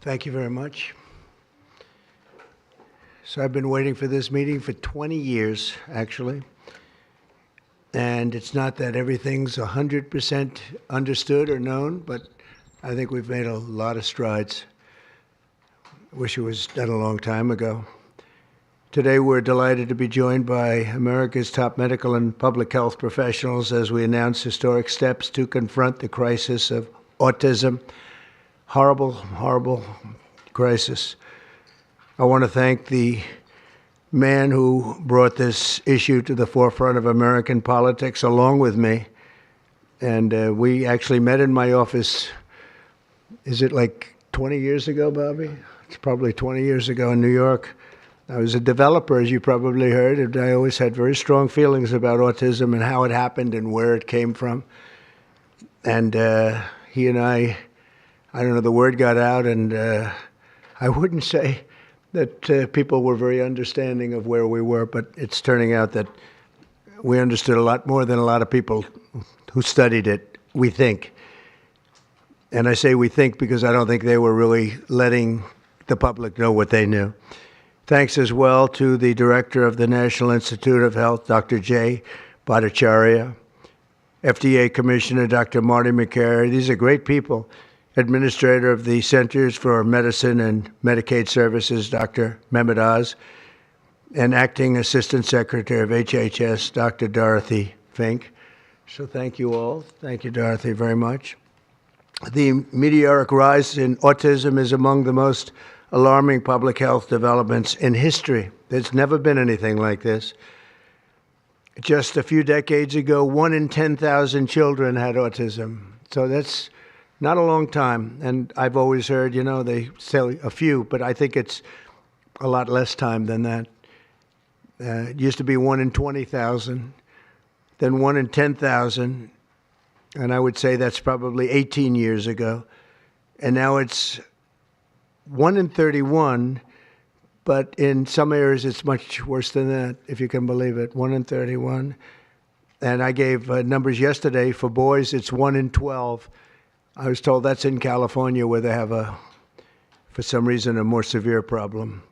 Thank you very much. So I've been waiting for this meeting for 20 years, actually. And it's not that everything's 100% understood or known, but I think we've made a lot of strides. Wish it was done a long time ago. Today, we're delighted to be joined by America's top medical and public health professionals as we announce historic steps to confront the crisis of autism. Horrible, horrible crisis. I want to thank the man who brought this issue to the forefront of American politics along with me. And we actually met in my office, is it like 20 years ago, Bobby? It's probably 20 years ago in New York. I was a developer, as you probably heard, and I always had very strong feelings about autism and how it happened and where it came from. And he and I don't know, the word got out, and I wouldn't say that people were very understanding of where we were, but it's turning out that we understood a lot more than a lot of people who studied it, we think. And I say we think because I don't think they were really letting the public know what they knew. Thanks as well to the director of the National Institute of Health, Dr. Jay Bhattacharya, FDA Commissioner Dr. Marty McCary. These are great people. Administrator of the Centers for Medicine and Medicaid Services, Dr. Mehmet Oz, and Acting Assistant Secretary of HHS, Dr. Dorothy Fink. So thank you all. Thank you, Dorothy, very much. The meteoric rise in autism is among the most alarming public health developments in history. There's never been anything like this. Just a few decades ago, 1 in 10,000 children had autism. So that's not a long time. And I've always heard, they say a few, but I think it's a lot less time than that. It used to be 1 in 20,000, then 1 in 10,000. And I would say that's probably 18 years ago. And now it's 1 in 31, but in some areas it's much worse than that, if you can believe it, 1 in 31. And I gave numbers yesterday. For boys, it's 1 in 12. I was told that's in California where they have for some reason, a more severe problem.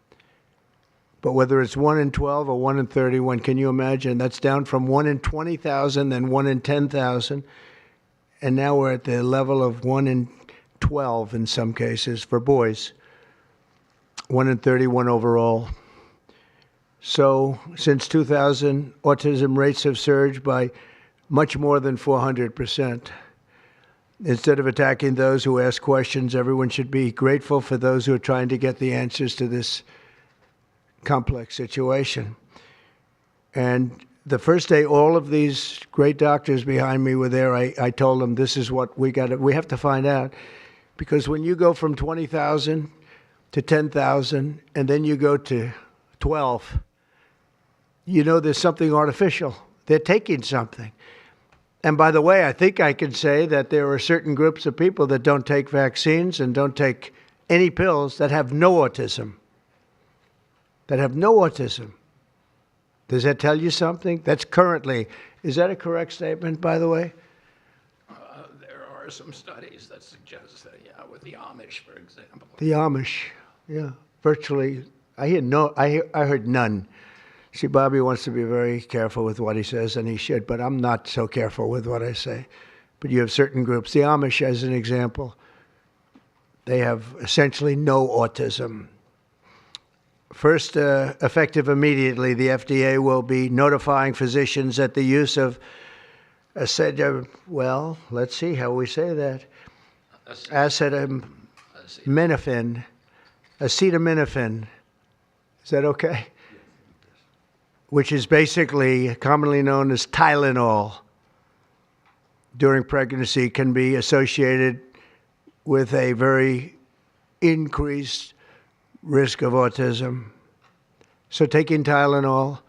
But whether it's 1 in 12 or 1 in 31, can you imagine? That's down from 1 in 20,000, then 1 in 10,000. And now we're at the level of 1 in 12 in some cases for boys. 1 in 31 overall. So since 2000, autism rates have surged by much more than 400%. Instead of attacking those who ask questions, everyone should be grateful for those who are trying to get the answers to this complex situation. And the first day all of these great doctors behind me were there, I told them this is what we have to find out. Because when you go from 20,000 to 10,000 and then you go to 12, there's something artificial. They're taking something. And by the way, I think I can say that there are certain groups of people that don't take vaccines and don't take any pills that have no autism. That have no autism. Does that tell you something? That's currently, is that a correct statement, by the way? There are some studies that suggest that, with the Amish, for example. The Amish, yeah. Virtually, I heard none. See, Bobby wants to be very careful with what he says, and he should, but I'm not so careful with what I say. But you have certain groups. The Amish, as an example, they have essentially no autism. First, effective immediately, the FDA will be notifying physicians that the use of let's see how we say that. Acetaminophen. Is that okay? Which is basically commonly known as Tylenol, during pregnancy can be associated with a very increased risk of autism. So taking Tylenol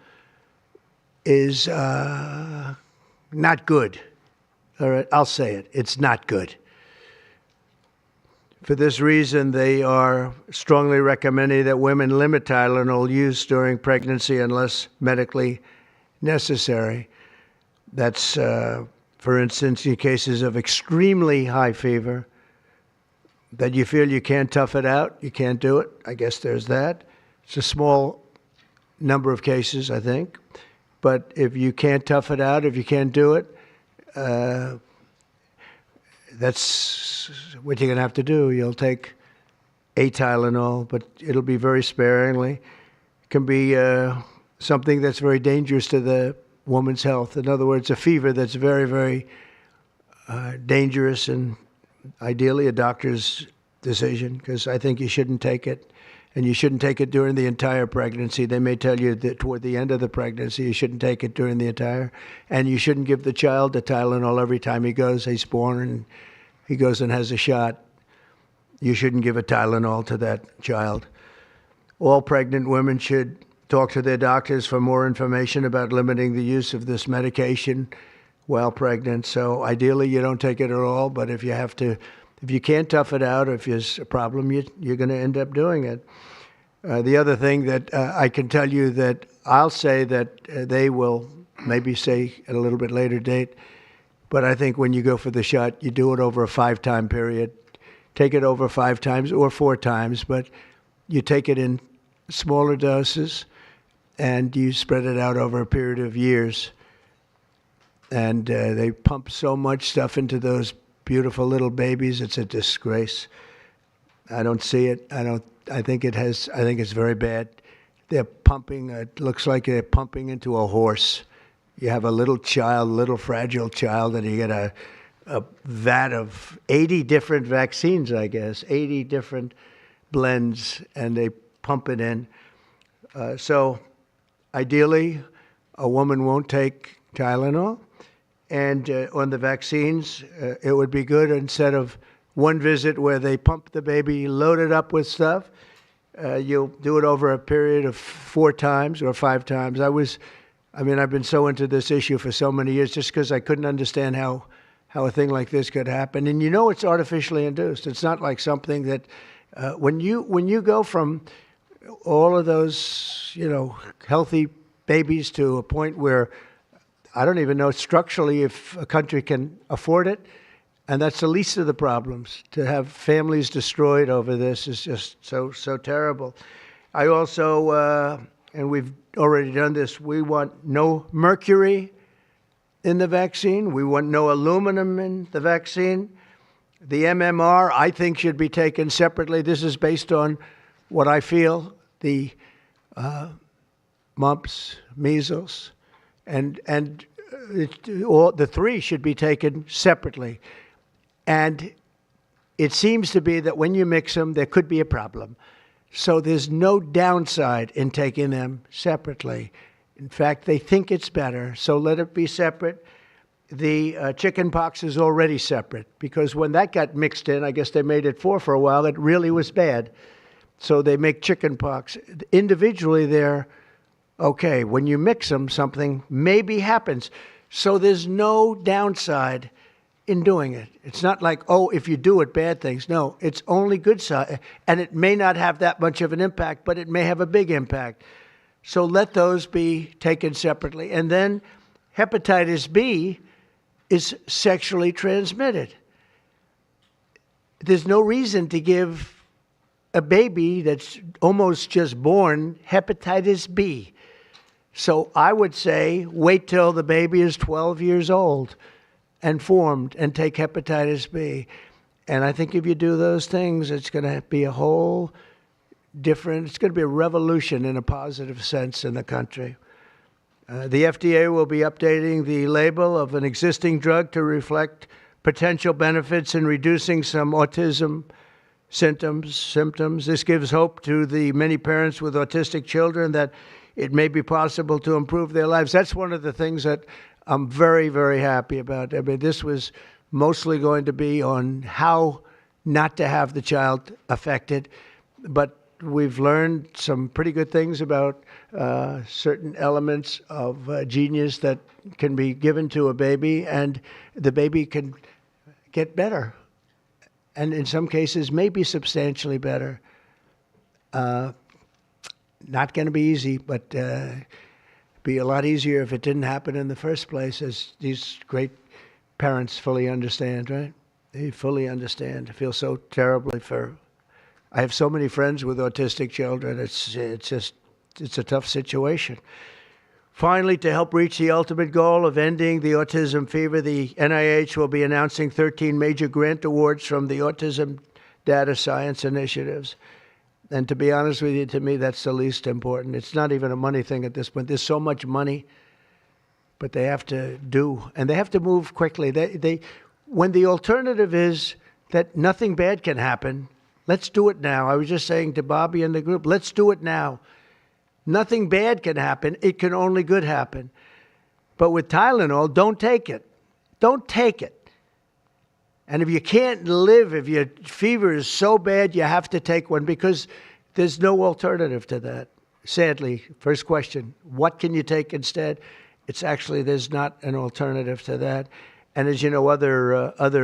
is not good. All right, I'll say it. It's not good. For this reason, they are strongly recommending that women limit Tylenol use during pregnancy unless medically necessary. That's, for instance, in cases of extremely high fever, that you feel you can't tough it out, you can't do it. I guess there's that. It's a small number of cases, I think. But if you can't tough it out, if you can't do it, that's what you're going to have to do. You'll take a Tylenol, but it'll be very sparingly. It can be something that's very dangerous to the woman's health. In other words, a fever that's very, very dangerous, and ideally a doctor's decision, because I think you shouldn't take it. And you shouldn't take it during the entire pregnancy. They may tell you that toward the end of the pregnancy, you shouldn't take it during the entire. And you shouldn't give the child a Tylenol every time he's born and he goes and has a shot. You shouldn't give a Tylenol to that child. All pregnant women should talk to their doctors for more information about limiting the use of this medication while pregnant. So ideally, you don't take it at all, but if you can't tough it out, or if there's a problem, you're going to end up doing it. The other thing that I can tell you that I'll say that they will maybe say at a little bit later date, but I think when you go for the shot, you do it over a 5-time period. Take it over 5 times or 4 times, but you take it in smaller doses and you spread it out over a period of years. And they pump so much stuff into those beautiful little babies. It's a disgrace. I don't see it. I think it's very bad. They're pumping, it looks like they're pumping into a horse. You have a little child, little fragile child, and you get a vat of 80 different vaccines, I guess, 80 different blends, and they pump it in. So ideally, a woman won't take Tylenol. And on the vaccines, it would be good instead of one visit where they pump the baby, load it up with stuff, you'll do it over a period of 4 times or 5 times. I've been so into this issue for so many years just because I couldn't understand how a thing like this could happen. And it's artificially induced. It's not like something that when you go from all of those, healthy babies to a point where I don't even know structurally if a country can afford it. And that's the least of the problems. To have families destroyed over this is just so terrible. I also, and we've already done this, we want no mercury in the vaccine. We want no aluminum in the vaccine. The MMR, I think, should be taken separately. This is based on what I feel, the mumps, measles, and the 3 should be taken separately. And it seems to be that when you mix them, there could be a problem. So there's no downside in taking them separately. In fact, they think it's better, so let it be separate. The chicken pox is already separate, because when that got mixed in, I guess they made it 4 for a while, it really was bad. So they make chicken pox. Individually, they're okay. When you mix them, something maybe happens. So there's no downside in doing it. It's not like, if you do it, bad things. No, it's only good side. And it may not have that much of an impact, but it may have a big impact. So let those be taken separately. And then hepatitis B is sexually transmitted. There's no reason to give a baby that's almost just born hepatitis B. So I would say wait till the baby is 12 years old and formed and take hepatitis B. And I think if you do those things, it's going to be a whole different, it's going to be a revolution in a positive sense in the country. The FDA will be updating the label of an existing drug to reflect potential benefits in reducing some autism symptoms. This gives hope to the many parents with autistic children that it may be possible to improve their lives. That's one of the things that I'm very, very happy about. I mean, this was mostly going to be on how not to have the child affected, but we've learned some pretty good things about certain elements of genius that can be given to a baby, and the baby can get better, and in some cases maybe substantially better. Not going to be easy, but be a lot easier if it didn't happen in the first place, as these great parents fully understand, right? They fully understand. I feel so terribly for. I have so many friends with autistic children. It's a tough situation. Finally, to help reach the ultimate goal of ending the autism fever, the NIH will be announcing 13 major grant awards from the Autism Data Science Initiatives. And to be honest with you, to me, that's the least important. It's not even a money thing at this point. There's so much money, but they have to do, and they have to move quickly. When the alternative is that nothing bad can happen, let's do it now. I was just saying to Bobby and the group, let's do it now. Nothing bad can happen. It can only good happen. But with Tylenol, don't take it. Don't take it. And if you can't live, if your fever is so bad, you have to take one because there's no alternative to that. Sadly, first question, what can you take instead? It's actually, there's not an alternative to that. And as you know, other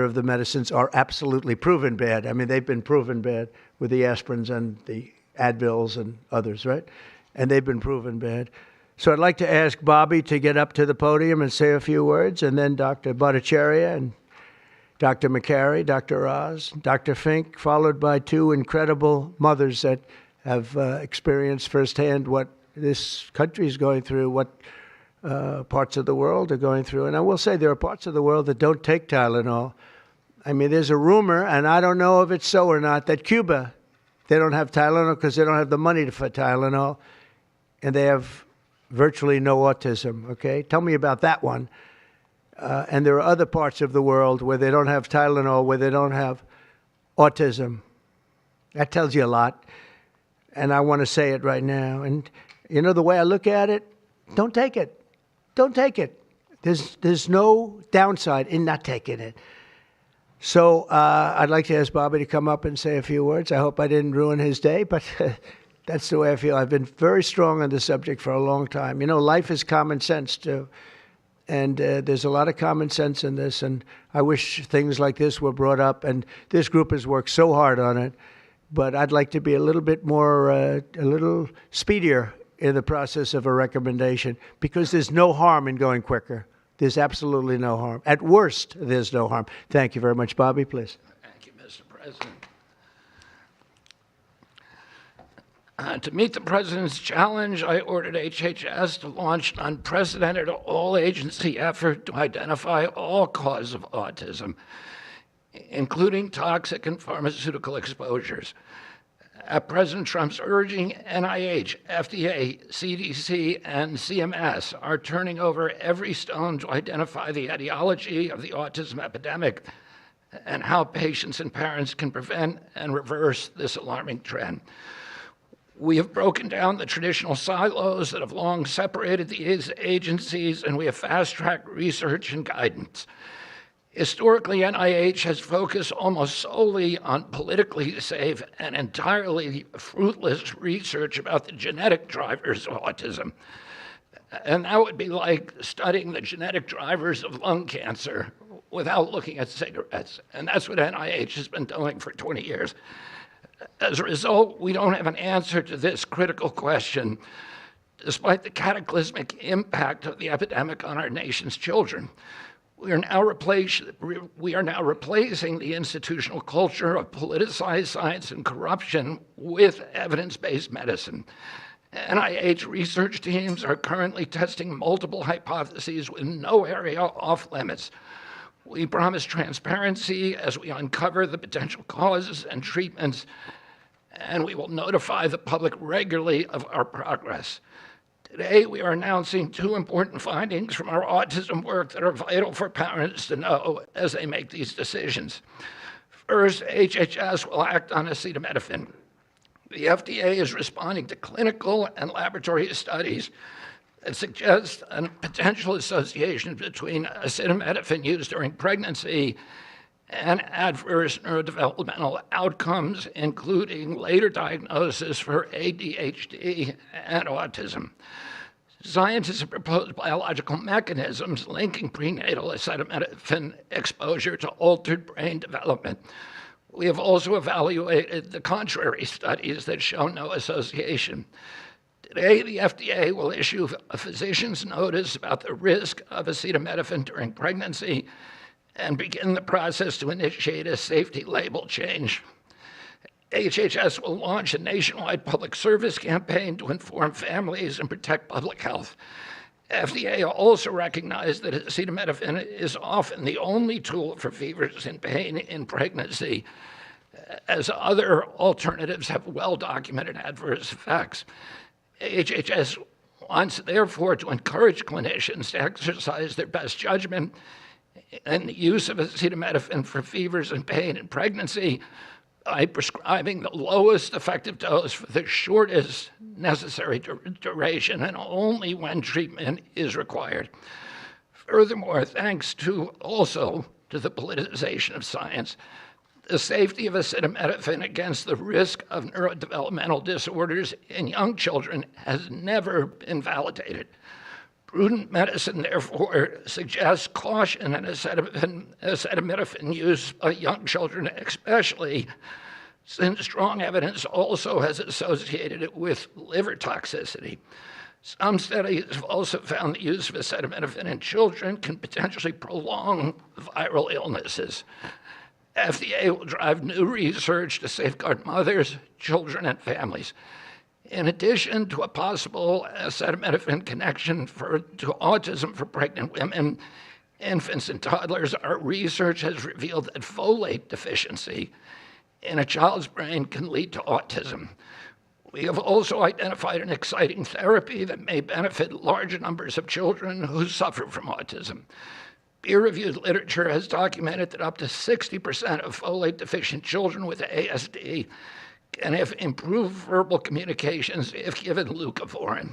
of the medicines are absolutely proven bad. I mean, they've been proven bad with the aspirins and the Advils and others, right? And they've been proven bad. So I'd like to ask Bobby to get up to the podium and say a few words, and then Dr. Bhattacharya and Dr. McCary, Dr. Oz, Dr. Fink, followed by two incredible mothers that have experienced firsthand what this country is going through, what parts of the world are going through. And I will say there are parts of the world that don't take Tylenol. I mean, there's a rumor, and I don't know if it's so or not, that Cuba, they don't have Tylenol because they don't have the money for Tylenol, and they have virtually no autism, okay? Tell me about that one. And there are other parts of the world where they don't have Tylenol, where they don't have autism. That tells you a lot. And I want to say it right now. And, you know, the way I look at it, don't take it. Don't take it. There's no downside in not taking it. So I'd like to ask Bobby to come up and say a few words. I hope I didn't ruin his day, but that's the way I feel. I've been very strong on the subject for a long time. You know, life is common sense, too. And there's a lot of common sense in this, and I wish things like this were brought up, and this group has worked so hard on it, but I'd like to be a little bit more, a little speedier in the process of a recommendation, because there's no harm in going quicker. There's absolutely no harm. At worst, there's no harm. Thank you very much. Bobby, please. Thank you, Mr. President. To meet the President's challenge, I ordered HHS to launch an unprecedented all-agency effort to identify all causes of autism, including toxic and pharmaceutical exposures. At President Trump's urging, NIH, FDA, CDC, and CMS are turning over every stone to identify the etiology of the autism epidemic and how patients and parents can prevent and reverse this alarming trend. We have broken down the traditional silos that have long separated these agencies, and we have fast-tracked research and guidance. Historically, NIH has focused almost solely on politically safe and entirely fruitless research about the genetic drivers of autism. And that would be like studying the genetic drivers of lung cancer without looking at cigarettes. And that's what NIH has been doing for 20 years. As a result, we don't have an answer to this critical question, despite the cataclysmic impact of the epidemic on our nation's children. We are now replacing the institutional culture of politicized science and corruption with evidence-based medicine. NIH research teams are currently testing multiple hypotheses with no area off limits. We promise transparency as we uncover the potential causes and treatments, and we will notify the public regularly of our progress. Today, we are announcing two important findings from our autism work that are vital for parents to know as they make these decisions. First, HHS will act on acetaminophen. The FDA is responding to clinical and laboratory studies that suggest a potential association between acetaminophen use during pregnancy and adverse neurodevelopmental outcomes, including later diagnosis for ADHD and autism. Scientists have proposed biological mechanisms linking prenatal acetaminophen exposure to altered brain development. We have also evaluated the contrary studies that show no association. Today, the FDA will issue a physician's notice about the risk of acetaminophen during pregnancy and begin the process to initiate a safety label change. HHS will launch a nationwide public service campaign to inform families and protect public health. FDA also recognized that acetaminophen is often the only tool for fevers and pain in pregnancy, as other alternatives have well-documented adverse effects. HHS wants, therefore, to encourage clinicians to exercise their best judgment in the use of acetaminophen for fevers and pain in pregnancy by prescribing the lowest effective dose for the shortest necessary duration and only when treatment is required. Furthermore, thanks also to the politicization of science, the safety of acetaminophen against the risk of neurodevelopmental disorders in young children has never been validated. Prudent medicine, therefore, suggests caution in acetaminophen use by young children, especially since strong evidence also has associated it with liver toxicity. Some studies have also found the use of acetaminophen in children can potentially prolong viral illnesses. FDA will drive new research to safeguard mothers, children, and families. In addition to a possible acetaminophen connection to autism for pregnant women, infants, and toddlers, our research has revealed that folate deficiency in a child's brain can lead to autism. We have also identified an exciting therapy that may benefit large numbers of children who suffer from autism. Peer-reviewed literature has documented that up to 60% of folate-deficient children with ASD can have improved verbal communications if given leucovorin.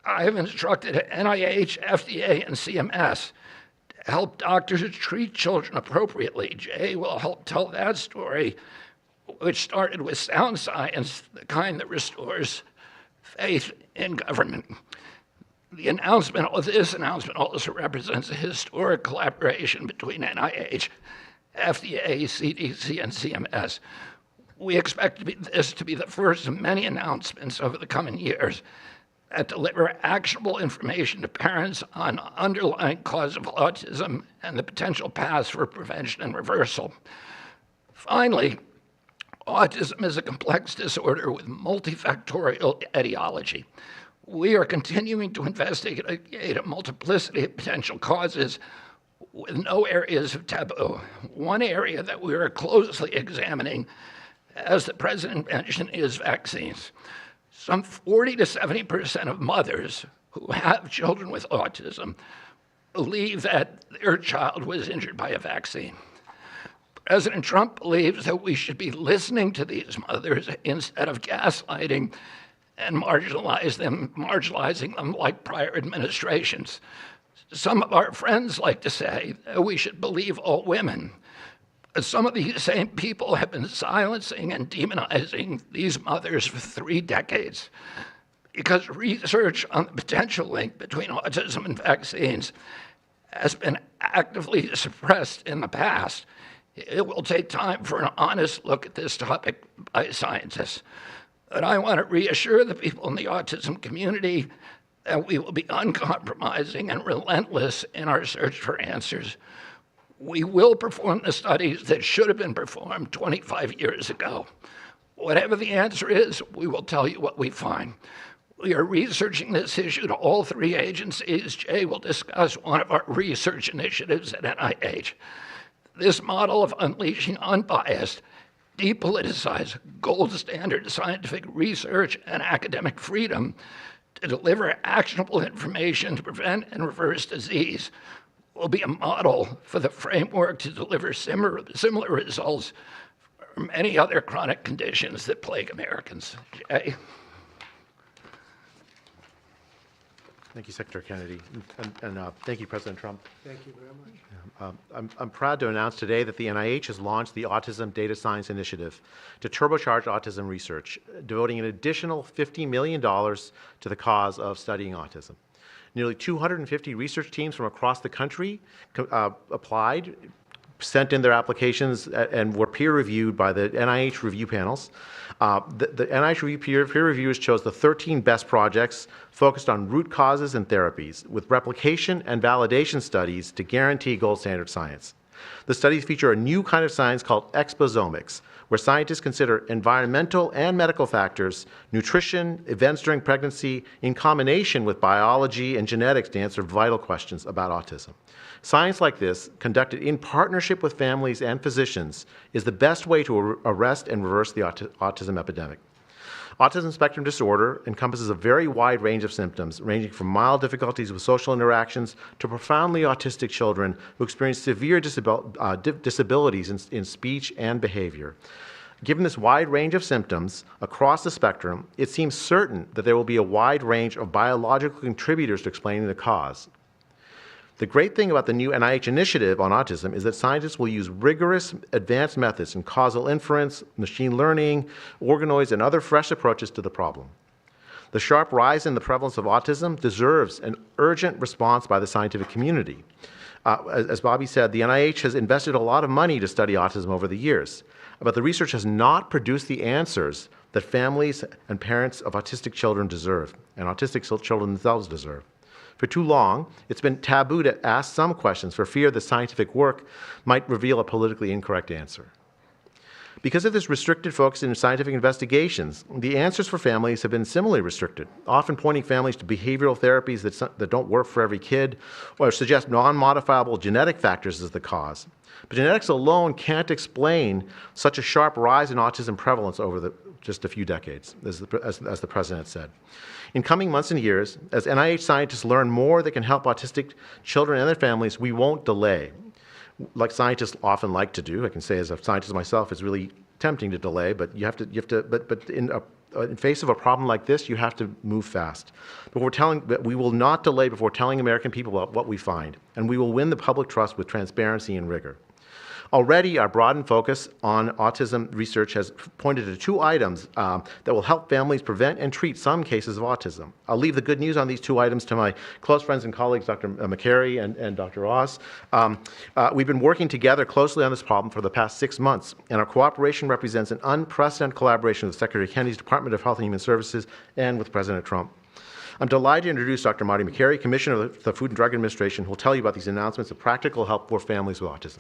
I have instructed NIH, FDA, and CMS to help doctors treat children appropriately. Jay will help tell that story, which started with sound science, the kind that restores faith in government. This announcement also represents a historic collaboration between NIH, FDA, CDC, and CMS. We expect this to be the first of many announcements over the coming years that deliver actionable information to parents on underlying cause of autism and the potential paths for prevention and reversal. Finally, autism is a complex disorder with multifactorial etiology. We are continuing to investigate a multiplicity of potential causes with no areas of taboo. One area that we are closely examining, as the President mentioned, is vaccines. Some 40 to 70% of mothers who have children with autism believe that their child was injured by a vaccine. President Trump believes that we should be listening to these mothers instead of gaslighting and marginalizing them like prior administrations. Some of our friends like to say that we should believe all women. Some of these same people have been silencing and demonizing these mothers for 3 decades because research on the potential link between autism and vaccines has been actively suppressed in the past. It will take time for an honest look at this topic by scientists. But I want to reassure the people in the autism community that we will be uncompromising and relentless in our search for answers. We will perform the studies that should have been performed 25 years ago. Whatever the answer is, we will tell you what we find. We are researching this issue to all 3 agencies. Jay will discuss one of our research initiatives at NIH. This model of unleashing unbiased, depoliticized, gold standard scientific research and academic freedom to deliver actionable information to prevent and reverse disease will be a model for the framework to deliver similar results for many other chronic conditions that plague Americans. Jay? Thank you, Secretary Kennedy, and thank you, President Trump. Thank you very much. I'm proud to announce today that the NIH has launched the Autism Data Science Initiative to turbocharge autism research, devoting an additional $50 million to the cause of studying autism. Nearly 250 research teams from across the country applied, sent in their applications, and were peer-reviewed by the NIH review panels. The NIH peer reviewers chose the 13 best projects focused on root causes and therapies, with replication and validation studies to guarantee gold standard science. The studies feature a new kind of science called exposomics, where scientists consider environmental and medical factors, nutrition, events during pregnancy, in combination with biology and genetics to answer vital questions about autism. Science like this, conducted in partnership with families and physicians, is the best way to arrest and reverse the autism epidemic. Autism spectrum disorder encompasses a very wide range of symptoms, ranging from mild difficulties with social interactions to profoundly autistic children who experience severe disabilities in speech and behavior. Given this wide range of symptoms across the spectrum, it seems certain that there will be a wide range of biological contributors to explaining the cause. The great thing about the new NIH initiative on autism is that scientists will use rigorous advanced methods in causal inference, machine learning, organoids, and other fresh approaches to the problem. The sharp rise in the prevalence of autism deserves an urgent response by the scientific community. As Bobby said, the NIH has invested a lot of money to study autism over the years, but the research has not produced the answers that families and parents of autistic children deserve, and autistic children themselves deserve. For too long, it's been taboo to ask some questions for fear the scientific work might reveal a politically incorrect answer. Because of this restricted focus in scientific investigations, the answers for families have been similarly restricted, often pointing families to behavioral therapies that don't work for every kid or suggest non-modifiable genetic factors as the cause. But genetics alone can't explain such a sharp rise in autism prevalence over just a few decades, as the president said. In coming months and years, as NIH scientists learn more that can help autistic children and their families, we won't delay. Like scientists often like to do, I can say as a scientist myself, it's really tempting to delay, but but in face of a problem like this, you have to move fast. But we will not delay before telling American people about what we find, and we will win the public trust with transparency and rigor. Already, our broadened focus on autism research has pointed to 2 items that will help families prevent and treat some cases of autism. I'll leave the good news on these 2 items to my close friends and colleagues, Dr. McCary and Dr. Oz. We've been working together closely on this problem for the past 6 months, and our cooperation represents an unprecedented collaboration with Secretary Kennedy's Department of Health and Human Services and with President Trump. I'm delighted to introduce Dr. Marty McCary, Commissioner of the Food and Drug Administration, who will tell you about these announcements of practical help for families with autism.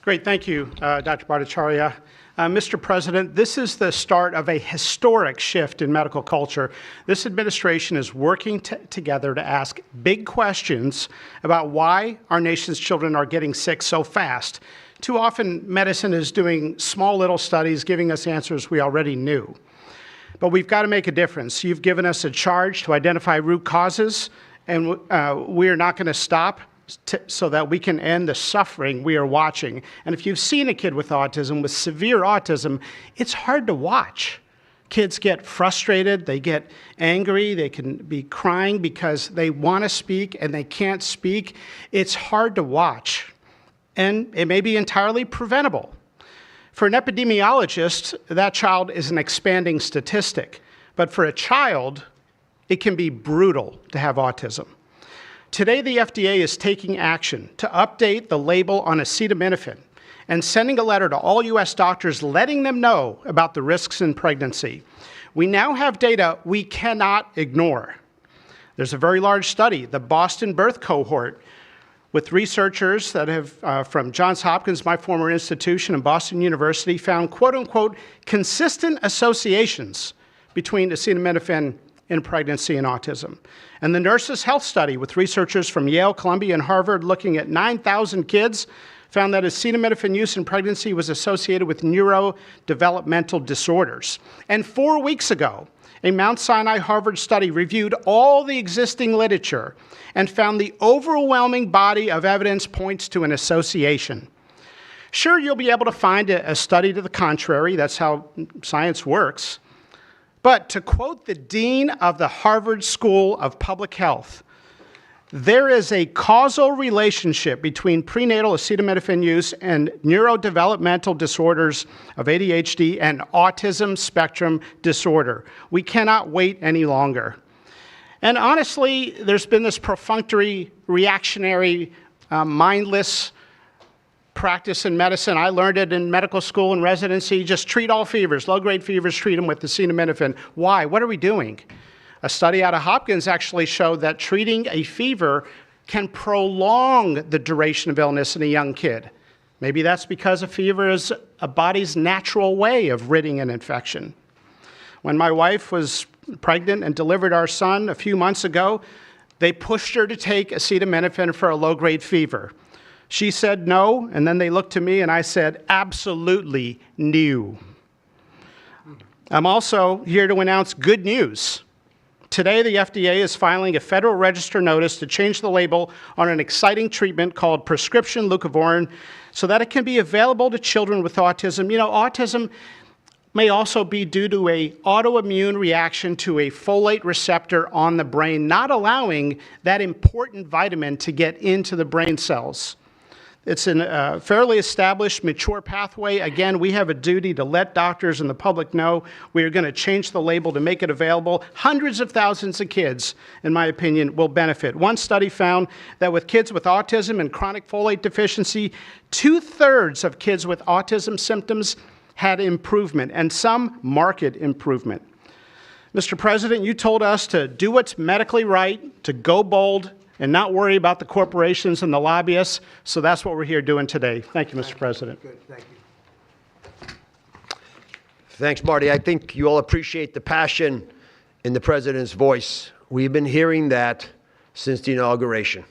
Great, thank you, Dr. Bhattacharya. Mr. President, this is the start of a historic shift in medical culture. This administration is working together to ask big questions about why our nation's children are getting sick so fast. Too often, medicine is doing small little studies, giving us answers we already knew. But we've got to make a difference. You've given us a charge to identify root causes, and we are not going to stop so that we can end the suffering we are watching. And if you've seen a kid with autism, with severe autism, it's hard to watch. Kids get frustrated, they get angry, they can be crying because they want to speak and they can't speak. It's hard to watch, and it may be entirely preventable. For an epidemiologist, that child is an expanding statistic. But for a child, it can be brutal to have autism. Today, the FDA is taking action to update the label on acetaminophen and sending a letter to all U.S. doctors letting them know about the risks in pregnancy. We now have data we cannot ignore. There's a very large study, the Boston Birth Cohort, with researchers that have, from Johns Hopkins, my former institution, and Boston University, found quote-unquote consistent associations between acetaminophen in pregnancy and autism. And the Nurses' Health Study with researchers from Yale, Columbia, and Harvard looking at 9,000 kids found that acetaminophen use in pregnancy was associated with neurodevelopmental disorders. And 4 weeks ago, a Mount Sinai Harvard study reviewed all the existing literature and found the overwhelming body of evidence points to an association. Sure, you'll be able to find a study to the contrary. That's how science works. But to quote the dean of the Harvard School of Public Health, there is a causal relationship between prenatal acetaminophen use and neurodevelopmental disorders of ADHD and autism spectrum disorder. We cannot wait any longer. And honestly, there's been this perfunctory, reactionary, mindless practice in medicine. I learned it in medical school and residency. Just treat all fevers, low-grade fevers, treat them with acetaminophen. Why? What are we doing? A study out of Hopkins actually showed that treating a fever can prolong the duration of illness in a young kid. Maybe that's because a fever is a body's natural way of ridding an infection. When my wife was pregnant and delivered our son a few months ago, they pushed her to take acetaminophen for a low-grade fever. She said no, and then they looked to me and I said, absolutely no. I'm also here to announce good news. Today, the FDA is filing a Federal Register notice to change the label on an exciting treatment called prescription leucovorin so that it can be available to children with autism. You know, autism may also be due to an autoimmune reaction to a folate receptor on the brain, not allowing that important vitamin to get into the brain cells. It's a fairly established, mature pathway. Again, we have a duty to let doctors and the public know we are going to change the label to make it available. Hundreds of thousands of kids, in my opinion, will benefit. One study found that with kids with autism and chronic folate deficiency, 2/3 of kids with autism symptoms had improvement, and some marked improvement. Mr. President, you told us to do what's medically right, to go bold, and not worry about the corporations and the lobbyists. So that's what we're here doing today. Thank you, Mr. President. Good, thank you. Thanks, Marty. I think you all appreciate the passion in the President's voice. We've been hearing that since the inauguration.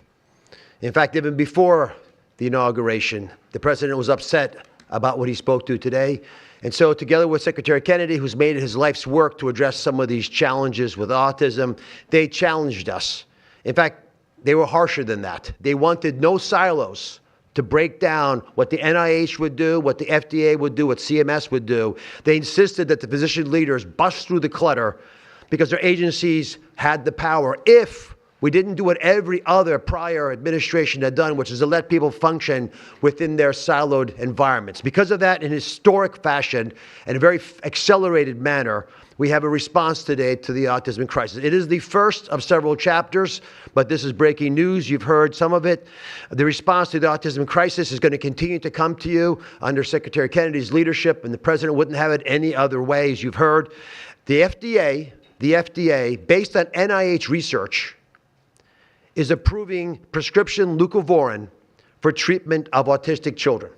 In fact, even before the inauguration, the President was upset about what he spoke to today. And so together with Secretary Kennedy, who's made it his life's work to address some of these challenges with autism, they challenged us. In fact, they were harsher than that. They wanted no silos to break down what the NIH would do, what the FDA would do, what CMS would do. They insisted that the physician leaders bust through the clutter because their agencies had the power if we didn't do what every other prior administration had done, which is to let people function within their siloed environments. Because of that, in historic fashion and a very accelerated manner, we have a response today to the autism crisis. It is the first of several chapters, but this is breaking news. You've heard some of it. The response to the autism crisis is going to continue to come to you under Secretary Kennedy's leadership, and the President wouldn't have it any other way, as you've heard. The FDA, based on NIH research, is approving prescription leucovorin for treatment of autistic children.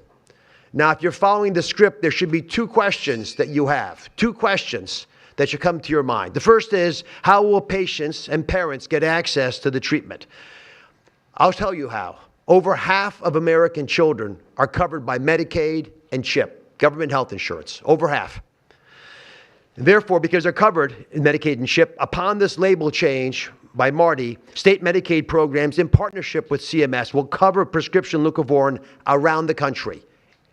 Now, if you're following the script, there should be two questions that you have, two questions that should come to your mind. The first is, how will patients and parents get access to the treatment? I'll tell you how. Over half of American children are covered by Medicaid and CHIP, government health insurance, over half. And therefore, because they're covered in Medicaid and CHIP, upon this label change by Marty, state Medicaid programs in partnership with CMS will cover prescription leucovorin around the country.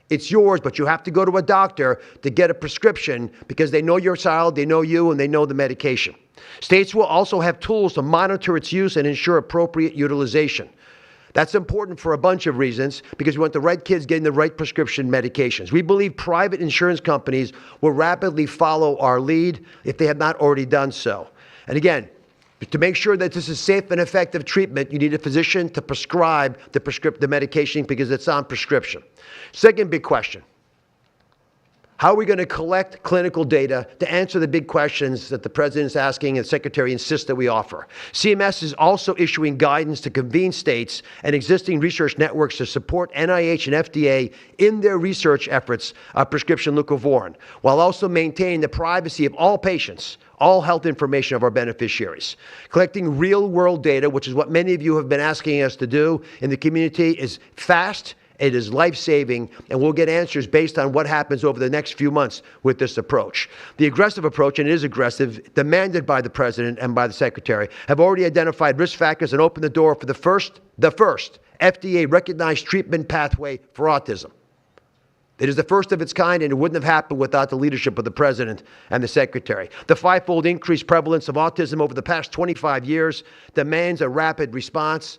It's yours, but you have to go to a doctor to get a prescription because they know your child, they know you, and they know the medication. States will also have tools to monitor its use and ensure appropriate utilization. That's important for a bunch of reasons because we want the right kids getting the right prescription medications. We believe private insurance companies will rapidly follow our lead if they have not already done so. And again, to make sure that this is safe and effective treatment, you need a physician to prescribe the medication because it's on prescription. Second big question, how are we going to collect clinical data to answer the big questions that the President's asking and the Secretary insists that we offer? CMS is also issuing guidance to convene states and existing research networks to support NIH and FDA in their research efforts of prescription leucovorin, while also maintaining the privacy of all patients, all health information of our beneficiaries. Collecting real-world data, which is what many of you have been asking us to do in the community, is fast, it is life-saving, and we'll get answers based on what happens over the next few months with this approach. The aggressive approach, and it is aggressive, demanded by the President and by the Secretary, have already identified risk factors and opened the door for the first FDA-recognized treatment pathway for autism. It is the first of its kind, and it wouldn't have happened without the leadership of the President and the Secretary. The five-fold increased prevalence of autism over the past 25 years demands a rapid response.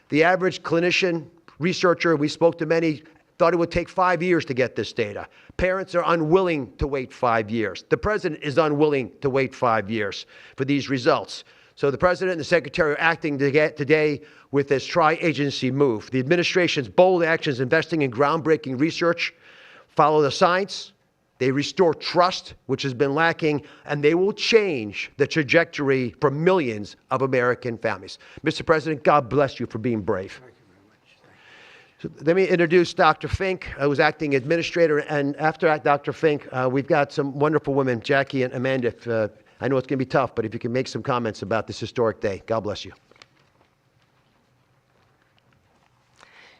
The average clinician, researcher, we spoke to many, thought it would take 5 years to get this data. Parents are unwilling to wait 5 years. The President is unwilling to wait 5 years for these results. So the President and the Secretary are acting today with this tri-agency move. The administration's bold actions investing in groundbreaking research follow the science, They restore trust, which has been lacking, and they will change the trajectory for millions of American families. Mr. President, God bless you for being brave. So let me introduce Dr. Fink, who's acting administrator, and after Dr. Fink, we've got some wonderful women, Jackie and Amanda. I know it's going to be tough, but if you can make some comments about this historic day. God bless you.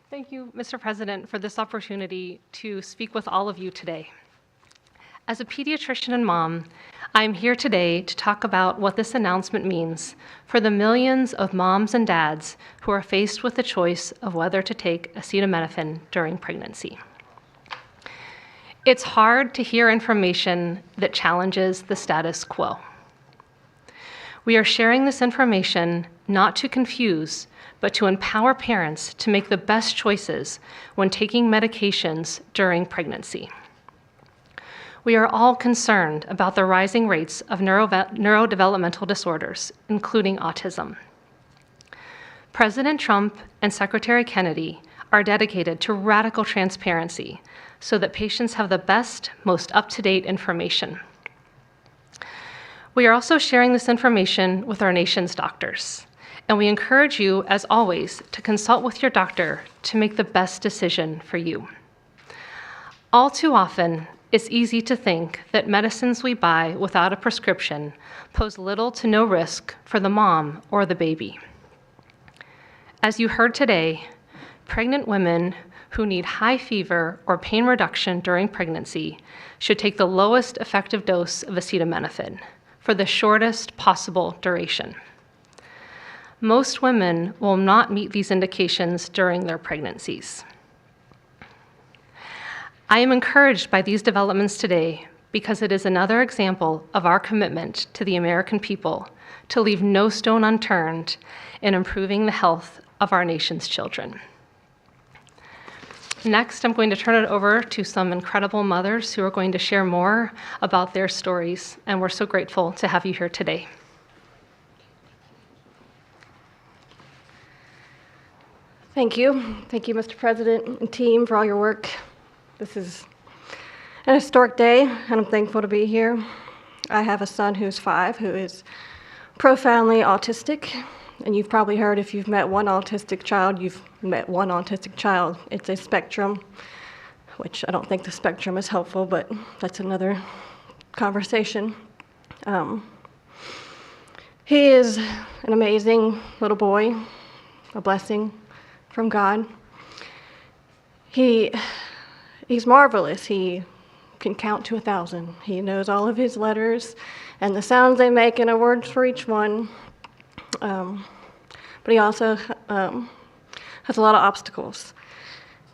Thank you, Mr. President, for this opportunity to speak with all of you today. As a pediatrician and mom, I'm here today to talk about what this announcement means for the millions of moms and dads who are faced with the choice of whether to take acetaminophen during pregnancy. It's hard to hear information that challenges the status quo. We are sharing this information not to confuse, but to empower parents to make the best choices when taking medications during pregnancy. We are all concerned about the rising rates of neurodevelopmental disorders, including autism. President Trump and Secretary Kennedy are dedicated to radical transparency so that patients have the best, most up-to-date information. We are also sharing this information with our nation's doctors, and we encourage you, as always, to consult with your doctor to make the best decision for you. All too often, it's easy to think that medicines we buy without a prescription pose little to no risk for the mom or the baby. As you heard today, pregnant women who need high fever or pain reduction during pregnancy should take the lowest effective dose of acetaminophen for the shortest possible duration. Most women will not meet these indications during their pregnancies. I am encouraged by these developments today because it is another example of our commitment to the American people to leave no stone unturned in improving the health of our nation's children. Next, I'm going to turn it over to some incredible mothers who are going to share more about their stories, and we're so grateful to have you here today. Thank you. Thank you, Mr. President and team, for all your work. This is an historic day, and I'm thankful to be here. I have a son who's 5 who is profoundly autistic, and you've probably heard if you've met one autistic child, you've met one autistic child. It's a spectrum, which I don't think the spectrum is helpful, but that's another conversation. He is an amazing little boy, a blessing from God. He's marvelous. He can count to 1,000. He knows all of his letters and the sounds they make and a word for each one. But he also has a lot of obstacles.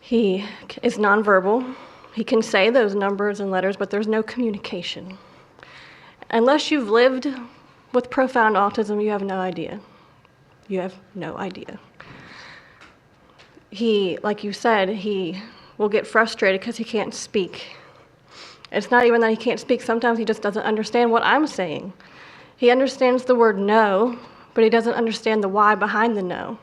He is nonverbal. He can say those numbers and letters, but there's no communication. Unless you've lived with profound autism, you have no idea. You have no idea. He, like you said, he will get frustrated because he can't speak. It's not even that he can't speak. Sometimes he just doesn't understand what I'm saying. He understands the word no, but he doesn't understand the why behind the no.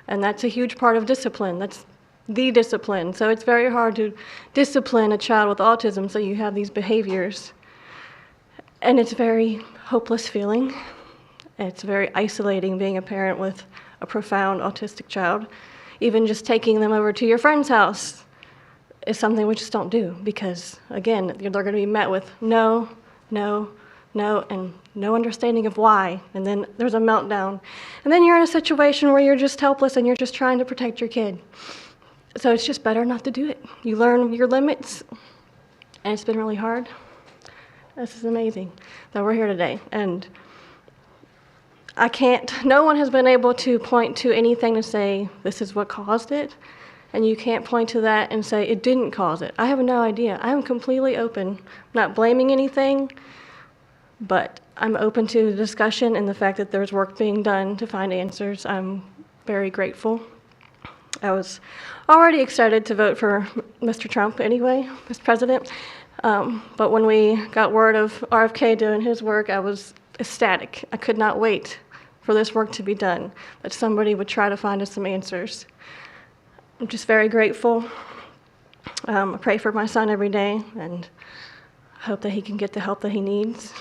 And that's a huge part of discipline. That's the discipline. So it's very hard to discipline a child with autism, so you have these behaviors. And it's a very hopeless feeling. It's very isolating being a parent with a profound autistic child. Even just taking them over to your friend's house is something we just don't do because, again, they're going to be met with no, no, no, and no understanding of why. And then there's a meltdown. And then you're in a situation where you're just helpless and you're just trying to protect your kid. So it's just better not to do it. You learn your limits, and it's been really hard. This is amazing that we're here today. And no one has been able to point to anything to say this is what caused it. And you can't point to that and say it didn't cause it. I have no idea. I am completely open. I'm not blaming anything, but I'm open to the discussion and the fact that there's work being done to find answers. I'm very grateful. I was already excited to vote for Mr. Trump anyway, Mr. President. But when we got word of RFK doing his work, I was ecstatic. I could not wait for this work to be done, that somebody would try to find us some answers. I'm just very grateful. I pray for my son every day and hope that he can get the help that he needs.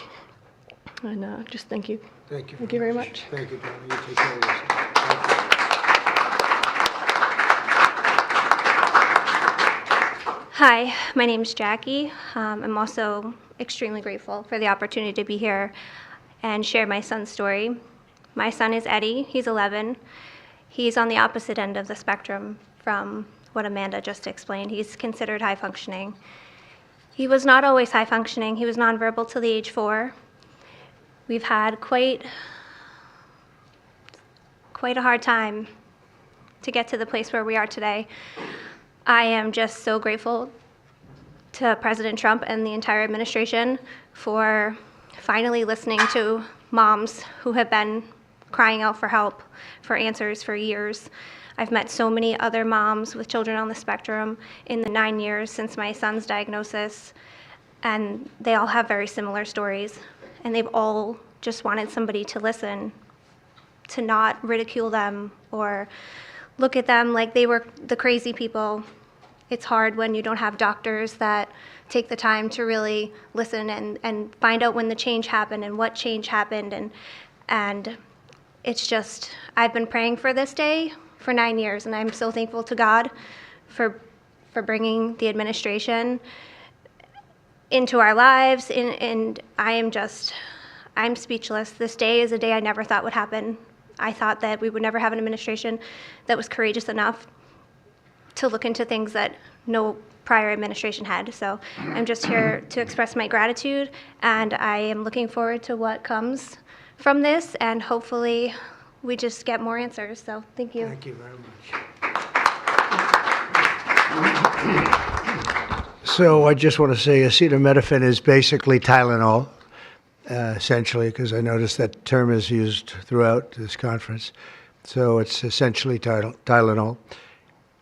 And just thank you. Thank you. Thank you very much. Thank you, Donna. You take care of yourself. Thank you. Hi, my name's Jackie. I'm also extremely grateful for the opportunity to be here and share my son's story. My son is Eddie. He's 11. He's on the opposite end of the spectrum from what Amanda just explained. He's considered high functioning. He was not always high functioning. He was nonverbal till the age 4. We've had quite a hard time to get to the place where we are today. I am just so grateful to President Trump and the entire administration for finally listening to moms who have been crying out for help, for answers for years. I've met so many other moms with children on the spectrum in the 9 years since my son's diagnosis, and they all have very similar stories. And they've all just wanted somebody to listen, to not ridicule them or look at them like they were the crazy people. It's hard when you don't have doctors that take the time to really listen and find out when the change happened and what change happened. And it's just, I've been praying for this day for 9 years, and I'm so thankful to God for bringing the administration into our lives, and I'm speechless. This day is a day I never thought would happen. I thought that we would never have an administration that was courageous enough to look into things that no prior administration had. So I'm just here to express my gratitude, and I am looking forward to what comes from this, and hopefully we just get more answers. So thank you. Thank you very much. So I just want to say acetaminophen is basically Tylenol, essentially, because I noticed that term is used throughout this conference. So it's essentially Tylenol.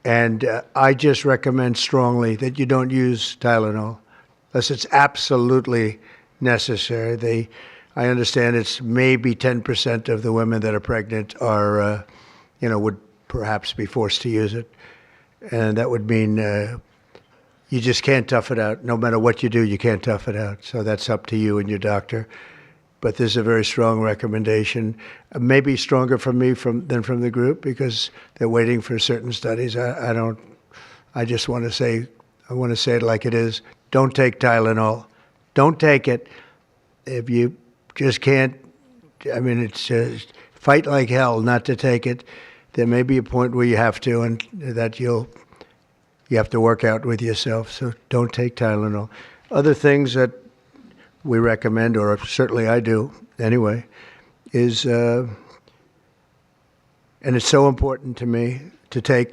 And I just recommend strongly that you don't use Tylenol unless it's absolutely necessary. I understand it's maybe 10% of the women that are pregnant are, would perhaps be forced to use it. And that would mean you just can't tough it out. No matter what you do, you can't tough it out. So that's up to you and your doctor. But there's a very strong recommendation, maybe stronger from me than from the group, because they're waiting for certain studies. I just want to say, I want to say it like it is. Don't take Tylenol. Don't take it. If you just can't, it's just fight like hell not to take it. There may be a point where you have to, and that you have to work out with yourself. So don't take Tylenol. Other things that we recommend, or certainly I do anyway, is, and it's so important to me to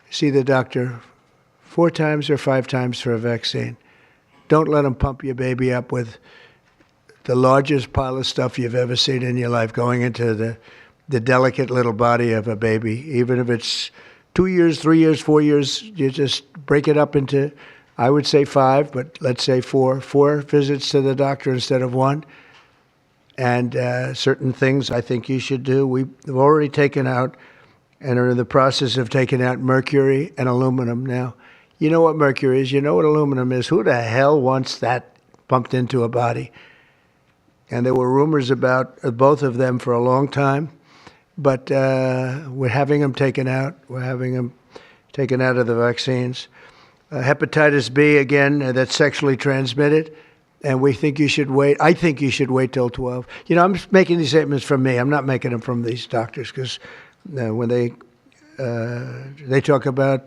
see the doctor 4 times or 5 times for a vaccine. Don't let them pump your baby up with the largest pile of stuff you've ever seen in your life going into the delicate little body of a baby. Even if it's 2 years, 3 years, 4 years, you just break it up into, I would say 5, but let's say 4 visits to the doctor instead of 1. And certain things I think you should do. We've already taken out and are in the process of taking out mercury and aluminum now. You know what mercury is. You know what aluminum is. Who the hell wants that pumped into a body? And there were rumors about both of them for a long time. But we're having them taken out. We're having them taken out of the vaccines. Hepatitis B, again, that's sexually transmitted. And we think you should wait. I think you should wait till 12. I'm making these statements from me. I'm not making them from these doctors, because when they talk about,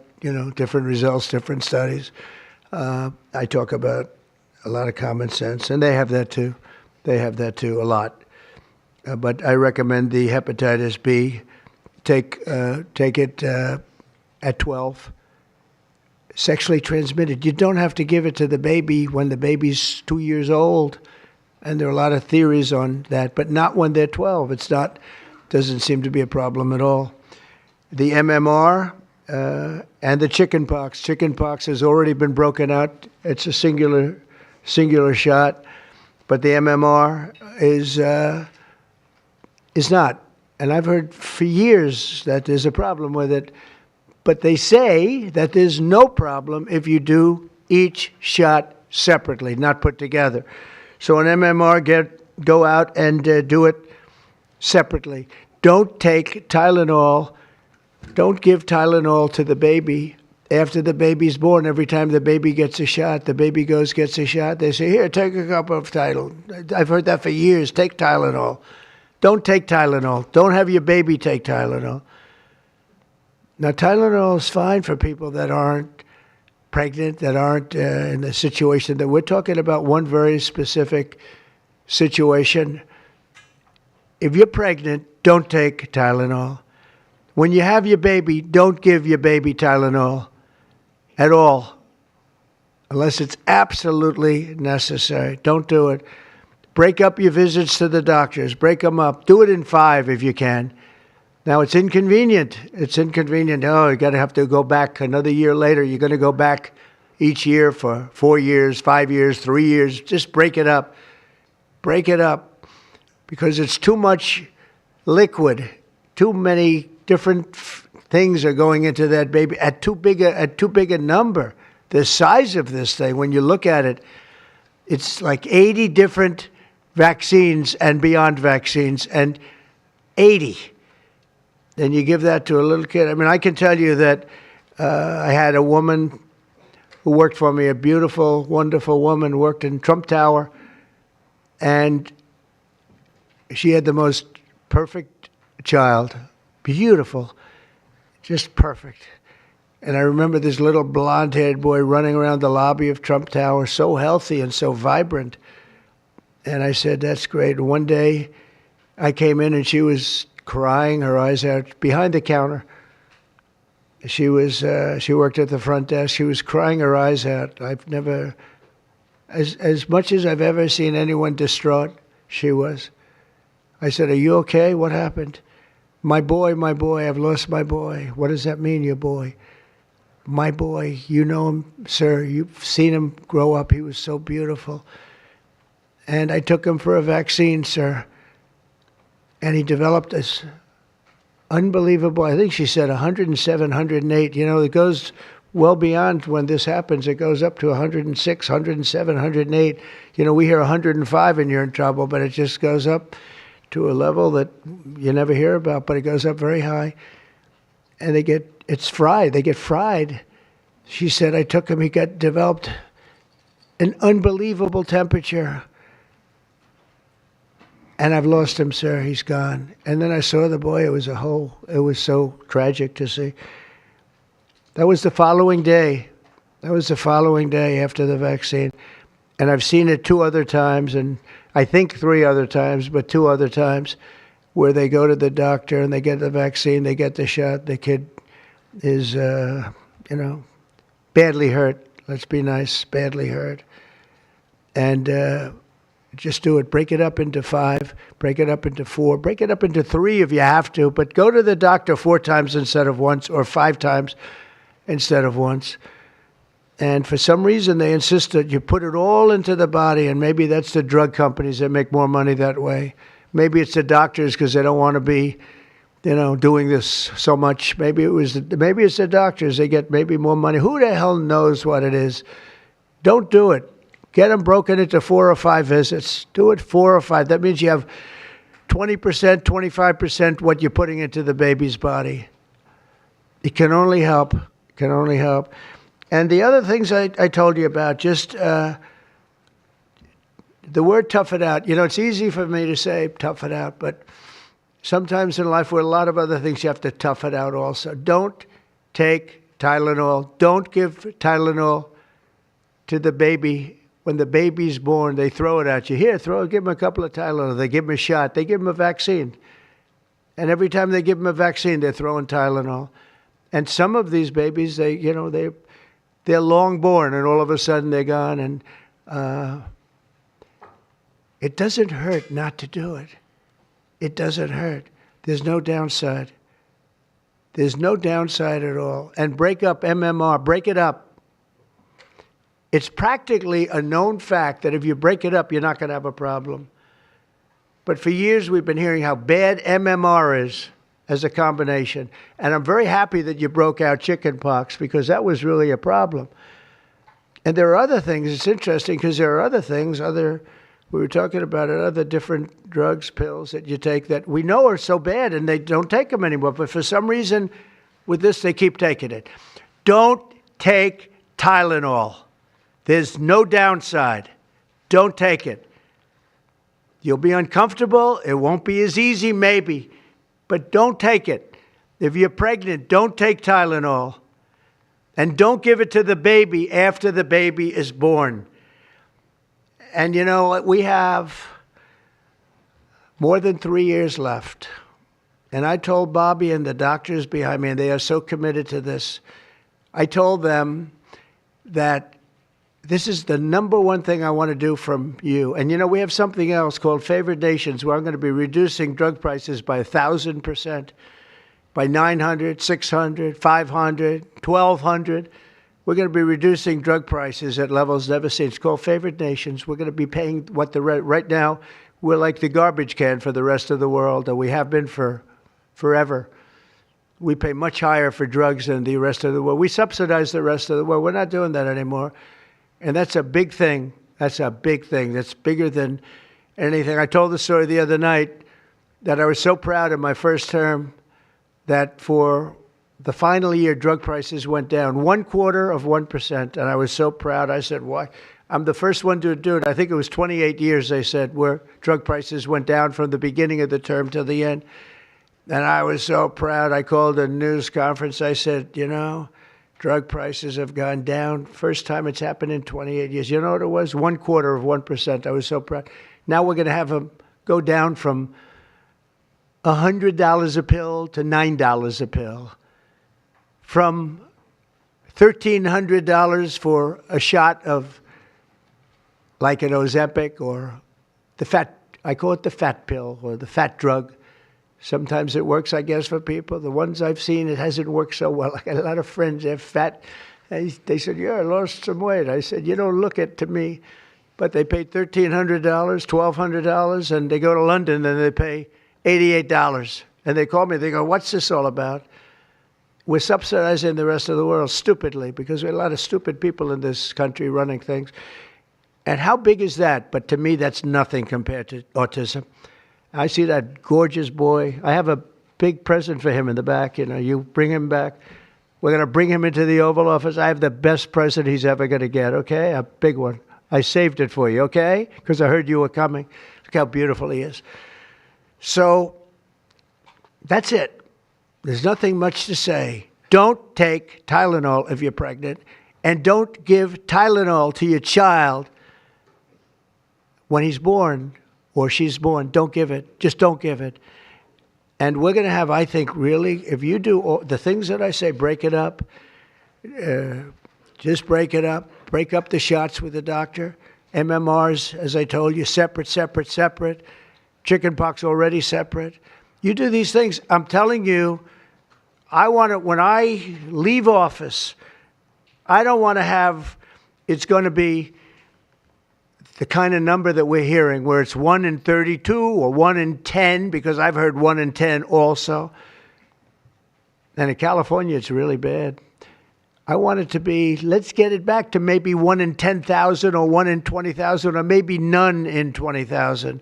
different results, different studies, I talk about a lot of common sense. And they have that too. They have that too, a lot. But I recommend the hepatitis B. Take it at 12. Sexually transmitted. You don't have to give it to the baby when the baby's 2 years old. And there are a lot of theories on that, but not when they're 12. Doesn't seem to be a problem at all. The MMR and the chickenpox. Chickenpox has already been broken out. It's a singular shot. But the MMR is not. And I've heard for years that there's a problem with it. But they say that there's no problem if you do each shot separately, not put together. So an MMR, go out and do it separately. Don't take Tylenol. Don't give Tylenol to the baby after the baby's born. Every time the baby gets a shot, the baby gets a shot. They say, here, take a cup of Tylenol. I've heard that for years. Take Tylenol. Don't take Tylenol. Don't have your baby take Tylenol. Now, Tylenol is fine for people that aren't pregnant, that aren't in the situation that we're talking about. One very specific situation. If you're pregnant, don't take Tylenol. When you have your baby, don't give your baby Tylenol at all, unless it's absolutely necessary. Don't do it. Break up your visits to the doctors. Break them up. Do it in 5 if you can. Now, it's inconvenient. It's inconvenient. Oh, you're going to have to go back another year later. You're going to go back each year for 4 years, 5 years, 3 years. Just break it up. Break it up, because it's too much liquid. Too many different things are going into that baby at too big a number. The size of this thing, when you look at it, it's like 80 different vaccines and beyond vaccines, and 80. Then you give that to a little kid. I mean, I can tell you that I had a woman who worked for me, a beautiful, wonderful woman, worked in Trump Tower, and she had the most perfect child. Beautiful. Just perfect. And I remember this little blonde-haired boy running around the lobby of Trump Tower, so healthy and so vibrant. And I said, that's great. One day I came in and she was crying her eyes out behind the counter. She worked at the front desk. She was crying her eyes out. I've never, as much as I've ever seen anyone distraught, she was. I said, are you okay? What happened? My boy, I've lost my boy. What does that mean, your boy? My boy, you know him, sir. You've seen him grow up. He was so beautiful. And I took him for a vaccine, sir. And he developed this unbelievable, I think she said 107, 108. You know, it goes well beyond when this happens. It goes up to 106, 107, 108. You know, we hear 105 and you're in trouble, but it just goes up to a level that you never hear about, but it goes up very high. And it's fried. They get fried. She said, I took him, he developed an unbelievable temperature. And I've lost him, sir. He's gone. And then I saw the boy. It was so tragic to see. That was the following day. That was the following day after the vaccine. And I've seen it 2 other times, and I think 3 other times, but 2 other times, where they go to the doctor and they get the vaccine, they get the shot. The kid is, badly hurt. Let's be nice, badly hurt. And just do it. Break it up into 5, break it up into 4, break it up into 3 if you have to, but go to the doctor 4 times instead of once, or 5 times instead of once. And for some reason, they insist that you put it all into the body, and maybe that's the drug companies that make more money that way. Maybe it's the doctors because they don't want to be, doing this so much. Maybe it's the doctors. They get maybe more money. Who the hell knows what it is? Don't do it. Get them broken into 4 or 5 visits. Do it 4 or 5. That means you have 20%, 25% what you're putting into the baby's body. It can only help. It can only help. And the other things I told you about, just the word tough it out. It's easy for me to say tough it out, but sometimes in life with a lot of other things, you have to tough it out also. Don't take Tylenol. Don't give Tylenol to the baby. When the baby's born, they throw it at you. Here, give him a couple of Tylenol. They give him a shot. They give him a vaccine. And every time they give him a vaccine, they're throwing Tylenol. And some of these babies, they're long born, and all of a sudden they're gone. And it doesn't hurt not to do it. It doesn't hurt. There's no downside. There's no downside at all. And break up MMR. Break it up. It's practically a known fact that if you break it up, you're not going to have a problem. But for years, we've been hearing how bad MMR is as a combination. And I'm very happy that you broke out chickenpox, because that was really a problem. And there are other things. It's interesting because there are other things, we were talking about it, other different drugs, pills that you take that we know are so bad and they don't take them anymore. But for some reason, with this, they keep taking it. Don't take Tylenol. There's no downside. Don't take it. You'll be uncomfortable. It won't be as easy, maybe. But don't take it. If you're pregnant, don't take Tylenol. And don't give it to the baby after the baby is born. And you know, we have more than 3 years left. And I told Bobby and the doctors behind me, and they are so committed to this, I told them that this is the number one thing I want to do from you. And you know, we have something else called Favored Nations, where I'm going to be reducing drug prices by 1,000%. By 900, 600, 500, 1,200. We're going to be reducing drug prices at levels never seen. It's called Favored Nations. We're going to be paying what right now, we're like the garbage can for the rest of the world, and we have been for forever. We pay much higher for drugs than the rest of the world. We subsidize the rest of the world. We're not doing that anymore. And that's a big thing. That's a big thing. That's bigger than anything. I told the story the other night that I was so proud in my first term that for the final year, drug prices went down 0.25%, and I was so proud. I said, why? I'm the first one to do it. I think it was 28 years, they said, where drug prices went down from the beginning of the term to the end. And I was so proud. I called a news conference. I said, you know, drug prices have gone down. First time it's happened in 28 years. You know what it was? 0.25%. I was so proud. Now we're going to have them go down from $100 a pill to $9 a pill, from $1,300 for a shot of like an Ozempic or I call it the fat pill or the fat drug. Sometimes it works, I guess, for people. The ones I've seen, it hasn't worked so well. I got a lot of friends, they're fat. They said, yeah, I lost some weight. I said, you don't look it to me. But they paid $1,300, $1,200, and they go to London and they pay $88. And they call me, they go, what's this all about? We're subsidizing the rest of the world stupidly because we have a lot of stupid people in this country running things. And how big is that? But to me, that's nothing compared to autism. I see that gorgeous boy. I have a big present for him in the back. You know, you bring him back. We're going to bring him into the Oval Office. I have the best present he's ever going to get, okay? A big one. I saved it for you, okay? Because I heard you were coming. Look how beautiful he is. So that's it. There's nothing much to say. Don't take Tylenol if you're pregnant, and don't give Tylenol to your child when he's born or she's born. Don't give it. Just don't give it. And we're going to have, I think, really, if you do all the things that I say, break it up. Just break it up. Break up the shots with the doctor. MMRs, as I told you, separate, separate, separate. Chickenpox already separate. You do these things. I'm telling you, I want to, when I leave office, I don't want to have, it's going to be the kind of number that we're hearing where it's 1 in 32 or 1 in 10, because I've heard 1 in 10 also. And in California, it's really bad. I want it to be, let's get it back to maybe 1 in 10,000 or 1 in 20,000 or maybe none in 20,000.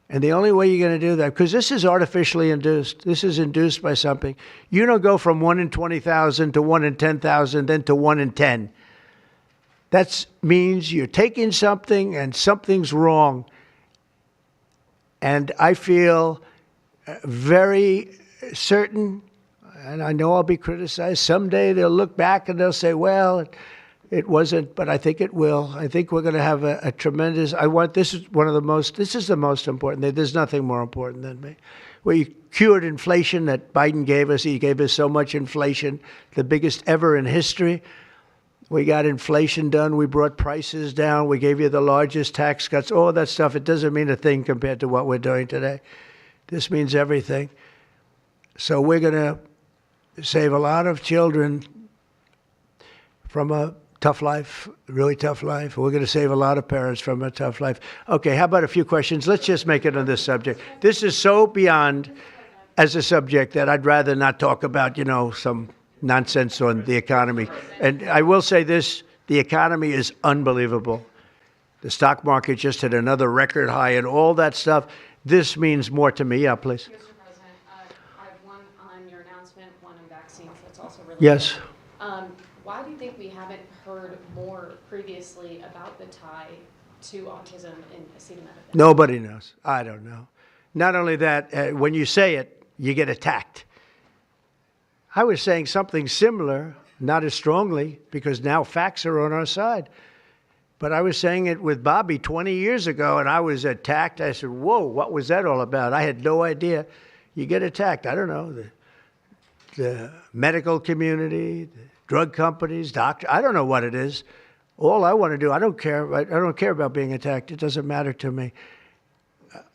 And the only way you're going to do that, because this is artificially induced. This is induced by something. You don't go from 1 in 20,000 to 1 in 10,000, then to 1 in 10. That means you're taking something and something's wrong. And I feel very certain, and I know I'll be criticized. Someday they'll look back and they'll say, well, it wasn't, but I think it will. I think we're going to have a tremendous, this is the most important thing. There's nothing more important than me. We cured inflation that Biden gave us. He gave us so much inflation, the biggest ever in history. We got inflation done. We brought prices down. We gave you the largest tax cuts, all that stuff. It doesn't mean a thing compared to what we're doing today. This means everything. So we're going to save a lot of children from a tough life, really tough life. We're going to save a lot of parents from a tough life. Okay, how about a few questions? Let's just make it on this subject. This is so beyond as a subject that I'd rather not talk about, some nonsense on the economy. And I will say this, The economy is unbelievable. The stock market just hit another record high and all that stuff. This means more to me. Yeah, please. Mr. President, I have one on your announcement, one on vaccines that's also related. Yes. Why do you think we haven't heard more previously about the tie to autism in acetaminophen? Nobody knows. I don't know. Not only that, when you say it, you get attacked. I was saying something similar, not as strongly, because now facts are on our side. But I was saying it with Bobby 20 years ago, and I was attacked. I said, whoa, what was that all about? I had no idea. You get attacked. I don't know. The medical community, the drug companies, doctors, I don't know what it is. All I want to do, I don't care. I don't care about being attacked. It doesn't matter to me.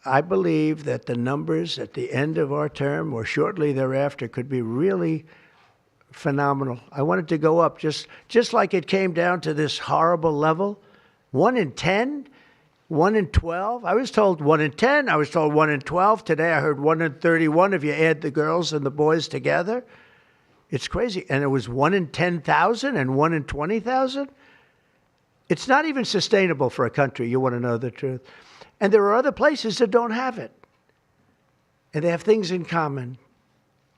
I believe that the numbers at the end of our term or shortly thereafter could be really phenomenal. I want it to go up just like it came down to this horrible level. 1 in 10, 1 in 12. I was told 1 in 10. I was told 1 in 12. Today I heard 1 in 31 if you add the girls and the boys together. It's crazy. And it was 1 in 10,000 and 1 in 20,000. It's not even sustainable for a country. You want to know the truth. And there are other places that don't have it. And they have things in common.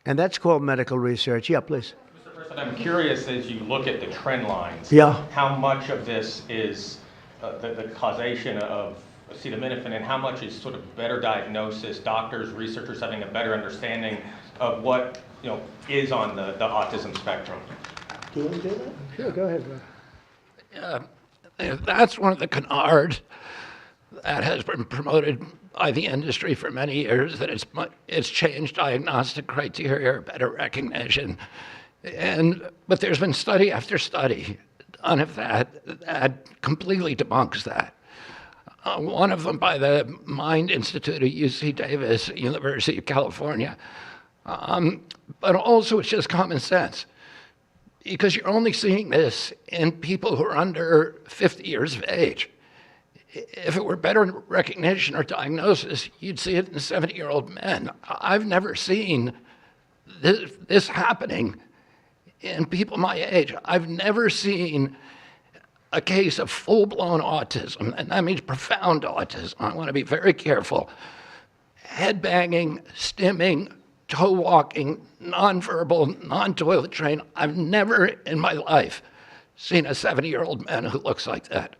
And that's called medical research. Yeah, please. Mr. President, I'm curious as you look at the trend lines, Yeah. how much of this is the causation of acetaminophen and how much is sort of better diagnosis, doctors, researchers having a better understanding of what is on the autism spectrum? Do you want to do that? Sure, go ahead, Rob. That's one of the canards that has been promoted by the industry for many years, that it's changed diagnostic criteria, better recognition. But there's been study after study done of that completely debunks that. One of them by the Mind Institute at UC Davis, University of California. But also it's just common sense, because you're only seeing this in people who are under 50 years of age. If it were better recognition or diagnosis, you'd see it in 70-year-old men. I've never seen this happening in people my age. I've never seen a case of full-blown autism, and that means profound autism. I want to be very careful. Head banging, stimming, toe walking, nonverbal, non-toilet trained. I've never in my life seen a 70-year-old man who looks like that.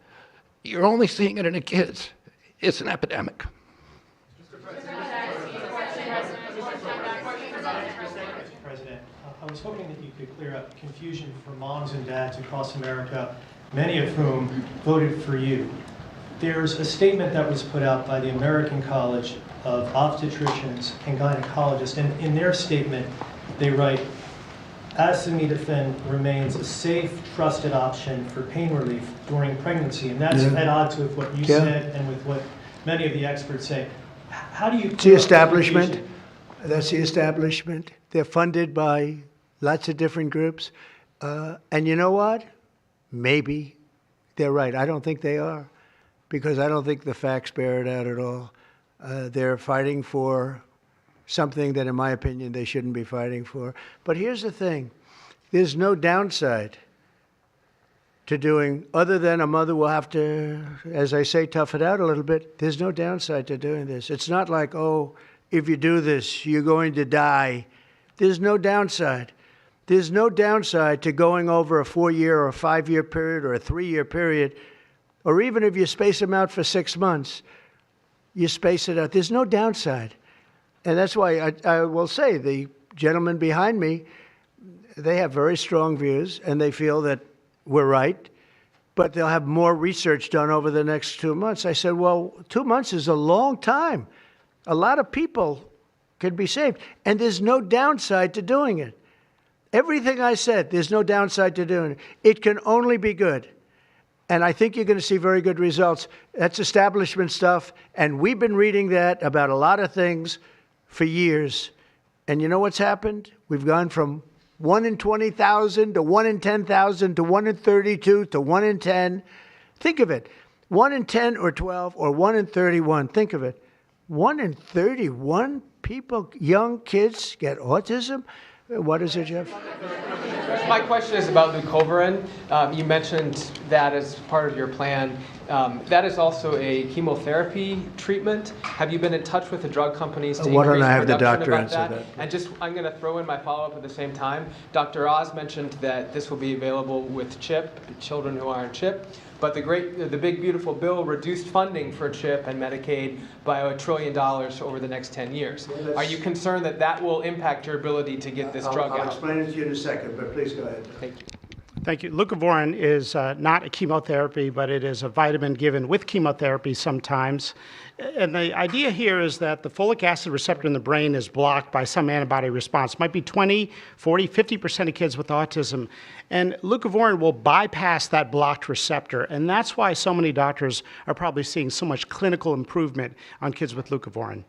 You're only seeing it in the kids. It's an epidemic. President, I was hoping that you could clear up confusion for moms and dads across America, many of whom voted for you. There's a statement that was put out by the American College of Obstetricians and Gynecologists, and in their statement, they write, acetaminophen remains a safe, trusted option for pain relief during pregnancy, and that's at odds with what you said and with what many of the experts say. How do you? It's the establishment. That's the establishment. They're funded by lots of different groups, and you know what? Maybe they're right. I don't think they are, because I don't think the facts bear it out at all. They're fighting for something that, in my opinion, they shouldn't be fighting for. But here's the thing. There's no downside to doing, other than a mother will have to, as I say, tough it out a little bit. There's no downside to doing this. It's not like, oh, if you do this, you're going to die. There's no downside. There's no downside to going over a 4-year or a 5-year period or a 3-year period, or even if you space them out for 6 months, you space it out. There's no downside. And that's why I will say the gentlemen behind me, they have very strong views, and they feel that we're right, but they'll have more research done over the next 2 months. I said, well, 2 months is a long time. A lot of people can be saved, and there's no downside to doing it. Everything I said, there's no downside to doing it. It can only be good. And I think you're going to see very good results. That's establishment stuff, and we've been reading that about a lot of things for years. And you know what's happened? We've gone from 1 in 20,000 to 1 in 10,000 to 1 in 32 to 1 in 10. Think of it. 1 in 10 or 12 or 1 in 31. Think of it. 1 in 31 people, young kids, get autism. What is it, Jeff? My question is about leucovorin. You mentioned that as part of your plan. That is also a chemotherapy treatment. Have you been in touch with the drug companies to Why don't increase I have the production doctor about answer that? And just, I'm going to throw in my follow-up at the same time. Dr. Oz mentioned that this will be available with CHIP, children who are on CHIP. But the big beautiful bill reduced funding for CHIP and Medicaid by $1 trillion over the next 10 years. Are you concerned that that will impact your ability to get this drug out? I'll explain it to you in a second, but please go ahead. Thank you. Thank you. Leucovorin is not a chemotherapy, but it is a vitamin given with chemotherapy sometimes. And the idea here is that the folic acid receptor in the brain is blocked by some antibody response. It might be 20, 40, 50% of kids with autism. And leucovorin will bypass that blocked receptor. And that's why so many doctors are probably seeing so much clinical improvement on kids with leucovorin.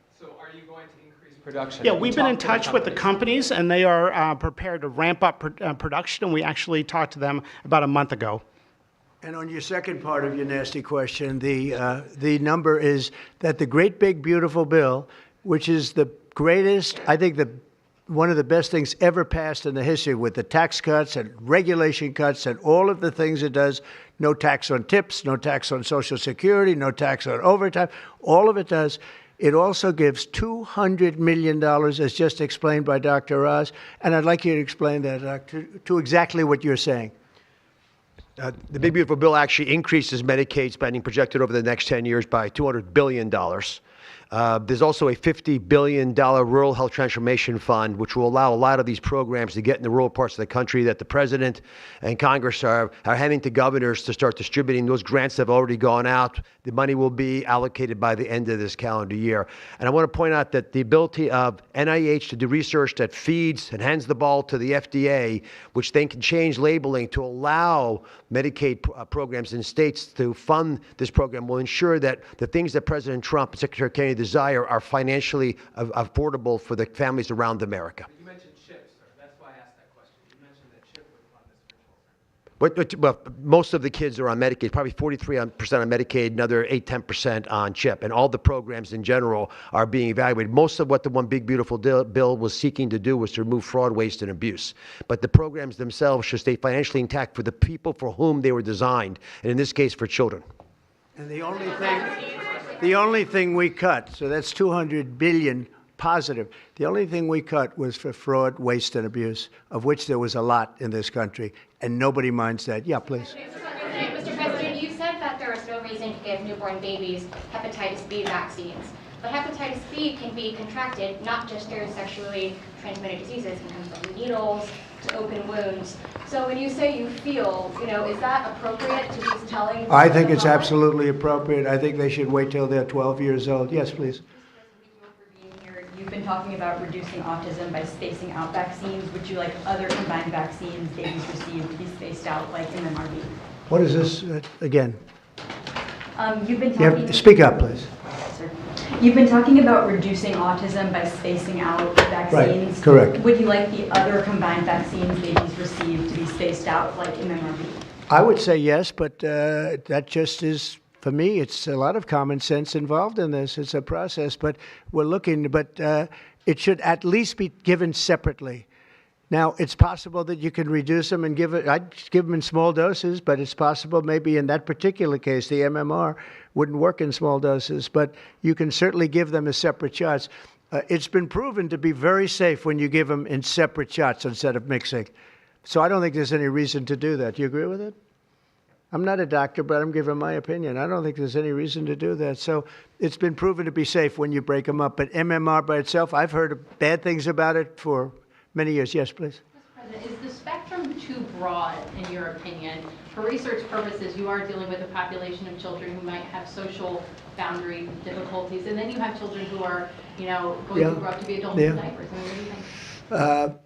Production. Yeah, we've been in touch with the companies, and they are prepared to ramp up production, and we actually talked to them about a month ago. And on your second part of your nasty question, the number is that the great big beautiful bill, which is the greatest, I think one of the best things ever passed in the history, with the tax cuts and regulation cuts and all of the things it does, no tax on tips, no tax on Social Security, no tax on overtime, all of it does. It also gives $200 million, as just explained by Dr. Oz, and I'd like you to explain that to exactly what you're saying. The Big Beautiful Bill actually increases Medicaid spending projected over the next 10 years by $200 billion. There's also a $50 billion Rural Health Transformation Fund, which will allow a lot of these programs to get in the rural parts of the country that the President and Congress are handing to governors to start distributing. Those grants have already gone out. The money will be allocated by the end of this calendar year. And I want to point out that the ability of NIH to do research that feeds and hands the ball to the FDA, which then can change labeling to allow Medicaid programs in states to fund this program, will ensure that the things that President Trump and Secretary Kennedy desire are financially affordable for the families around America. You mentioned CHIP, sir. That's why I asked that question. You mentioned that CHIP would fund this for children. Well, most of the kids are on Medicaid, probably 43% on Medicaid, another 8-10% on CHIP. And all the programs in general are being evaluated. Most of what the One Big Beautiful Bill was seeking to do was to remove fraud, waste, and abuse. But the programs themselves should stay financially intact for the people for whom they were designed, and in this case, for children. And the only thing we cut, so that's $200 billion positive. The only thing we cut was for fraud, waste, and abuse, of which there was a lot in this country, and nobody minds that. Yeah, please. Mr. President, you said that there is no reason to give newborn babies hepatitis B vaccines. But hepatitis B can be contracted not just through sexually transmitted diseases. It can come from needles to open wounds. So when you say you feel, is that appropriate to be telling? I think it's absolutely appropriate. I think they should wait till they're 12 years old. Yes, please. You've been talking about reducing autism by spacing out vaccines. Would you like other combined vaccines babies receive to be spaced out like MMRV? What is this again? You've been talking. Speak up, please. Sir. You've been talking about reducing autism by spacing out vaccines. Right, correct. Would you like the other combined vaccines babies receive to be spaced out like MMRV? I would say yes, but that just is, for me, it's a lot of common sense involved in this. It's a process, but we're looking, but it should at least be given separately. Now, it's possible that you can reduce them and I'd give them in small doses, but it's possible maybe in that particular case, the MMR wouldn't work in small doses, but you can certainly give them as separate shots. It's been proven to be very safe when you give them in separate shots instead of mixing. So I don't think there's any reason to do that. Do you agree with it? I'm not a doctor, but I'm giving my opinion. I don't think there's any reason to do that. So it's been proven to be safe when you break them up. But MMR by itself, I've heard bad things about it for many years. Yes, please. Mr. President, is the spectrum too broad, in your opinion? For research purposes, you are dealing with a population of children who might have social boundary difficulties, and then you have children who are, going to grow up to be adults in diapers. I mean, what do you think?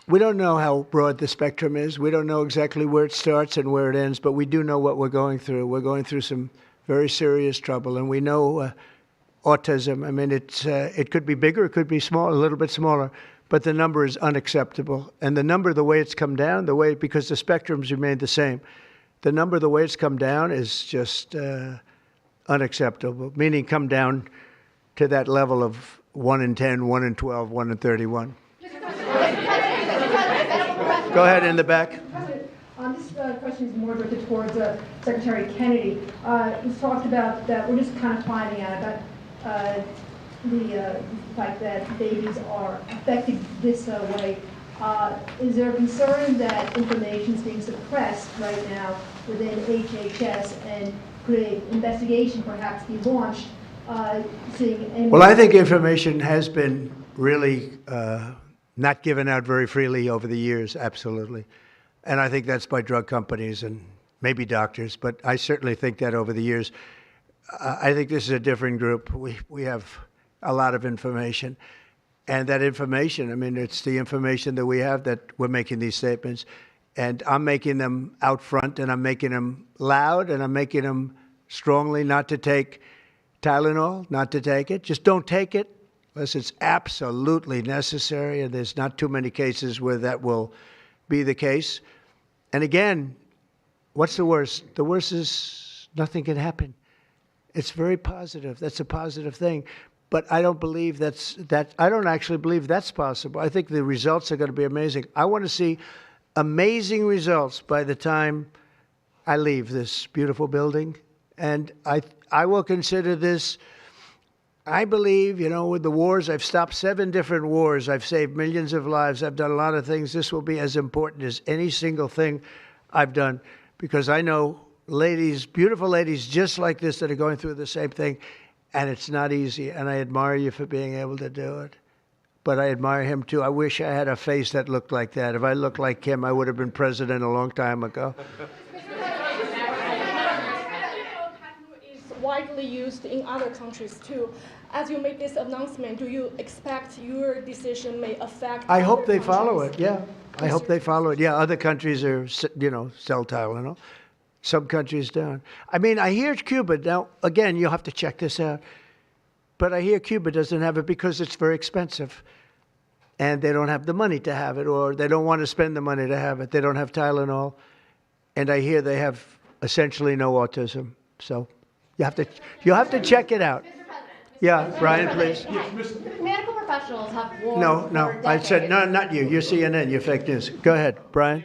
We don't know how broad the spectrum is. We don't know exactly where it starts and where it ends, but we do know what we're going through. We're going through some very serious trouble, and we know autism. I mean, it could be bigger, it could be small, a little bit smaller, but the number is unacceptable. And the number, the way it's come down, because the spectrums remain the same, the number, the way it's come down is just unacceptable, meaning come down to that level of 1 in 10, 1 in 12, 1 in 31. Go ahead in the back. President, this question is more directed towards Secretary Kennedy. It was talked about that we're just kind of finding out about the fact that babies are affected this way. Is there a concern that information is being suppressed right now within HHS, and could an investigation perhaps be launched? Well, I think information has been really not given out very freely over the years, absolutely. And I think that's by drug companies and maybe doctors, but I certainly think that over the years. I think this is a different group. We have a lot of information. And that information, I mean, it's the information that we have that we're making these statements. And I'm making them out front, and I'm making them loud, and I'm making them strongly not to take Tylenol, not to take it. Just don't take it unless it's absolutely necessary, and there's not too many cases where that will be the case. And again, what's the worst? The worst is nothing can happen. It's very positive. That's a positive thing. But I don't believe I don't actually believe that's possible. I think the results are going to be amazing. I want to see amazing results by the time I leave this beautiful building. And I will consider this, I believe, with the wars, I've stopped 7 different wars. I've saved millions of lives. I've done a lot of things. This will be as important as any single thing I've done, because I know ladies, beautiful ladies just like this that are going through the same thing. And it's not easy, and I admire you for being able to do it. But I admire him, too. I wish I had a face that looked like that. If I looked like him, I would have been president a long time ago. Is widely used in other countries, too. As you make this announcement, do you expect your decision may affect I hope they countries? follow it, yeah. I hope they follow it. Yeah, other countries are, sell Tylenol. Some countries don't. I mean, I hear Cuba. Now, again, you'll have to check this out. But I hear Cuba doesn't have it because it's very expensive. And they don't have the money to have it, or they don't want to spend the money to have it. They don't have Tylenol. And I hear they have essentially no autism. So you'll have to check it out. Yeah, Brian, please. Medical professionals have warned No, I said, no, not you. You're CNN. You're fake news. Go ahead, Brian.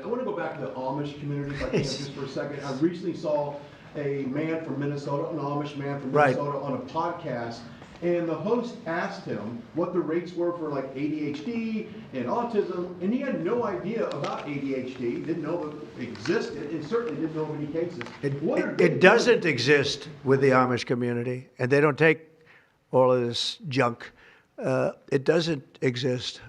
I want to go back to the Amish community, if I can, just for a second. I recently saw a man from Minnesota, an Amish man from Minnesota, on a podcast, and the host asked him what the rates were for like ADHD and autism, and he had no idea about ADHD, didn't know it existed, and certainly didn't know of any cases. It doesn't exist with the Amish community, and they don't take all of this junk. It doesn't exist.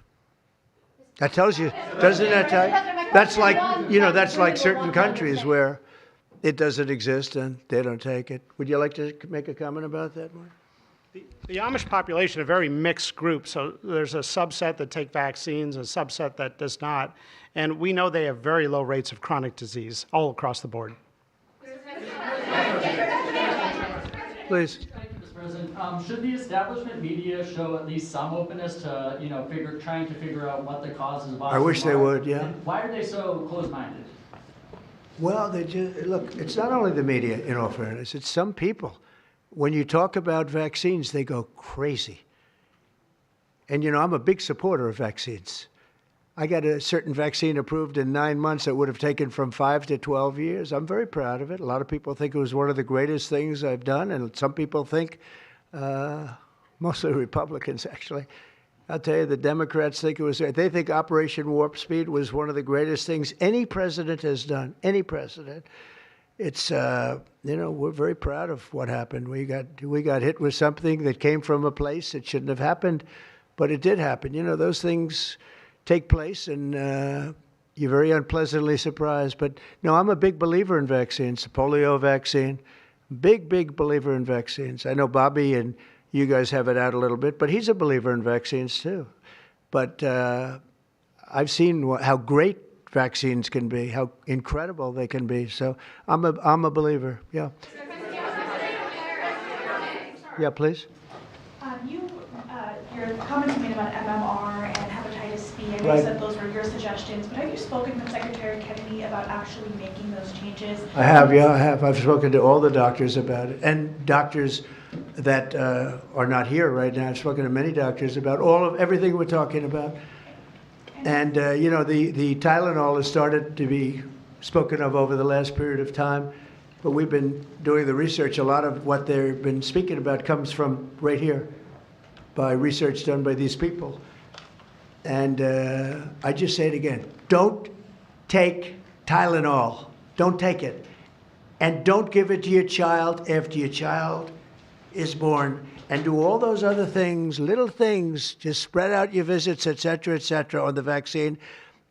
That tells you, doesn't that tell you? That's like, that's like certain countries where it doesn't exist and they don't take it. Would you like to make a comment about that, Mark? The Amish population, a very mixed group. So there's a subset that take vaccines, a subset that does not. And we know they have very low rates of chronic disease all across the board. Please. President, should the establishment media show at least some openness to, trying to figure out what the causes of autism are? I wish they would, yeah. And why are they so close-minded? Well, look, it's not only the media, in all fairness, it's some people. When you talk about vaccines, they go crazy. And, I'm a big supporter of vaccines. I got a certain vaccine approved in 9 months that would have taken from 5 to 12 years. I'm very proud of it. A lot of people think it was one of the greatest things I've done, and some people think, mostly Republicans actually, I'll tell you, the Democrats think it was, they think Operation Warp Speed was one of the greatest things any president has done, any president. It's, we're very proud of what happened. We got hit with something that came from a place that shouldn't have happened, but it did happen. Those things take place, and you're very unpleasantly surprised. But no, I'm a big believer in vaccines. The polio vaccine, big believer in vaccines. I know Bobby and you guys have it out a little bit, but he's a believer in vaccines too. But I've seen how great vaccines can be, how incredible they can be. So I'm a believer. Yeah. Yeah, please. Your comments you made about MMR and hepatitis B, I know you said those were your suggestions, but have you spoken with Secretary Kennedy about actually making those changes? I have, yeah, I have. I've spoken to all the doctors about it, and doctors that are not here right now. I've spoken to many doctors about everything we're talking about. And, you know, the Tylenol has started to be spoken of over the last period of time, but we've been doing the research. A lot of what they've been speaking about comes from right here, by research done by these people. And I just say it again, don't take Tylenol. Don't take it. And don't give it to your child after your child is born. And do all those other things, little things, just spread out your visits, et cetera, on the vaccine.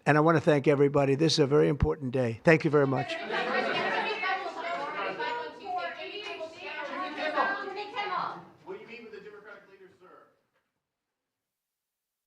And I want to thank everybody. This is a very important day. Thank you very much.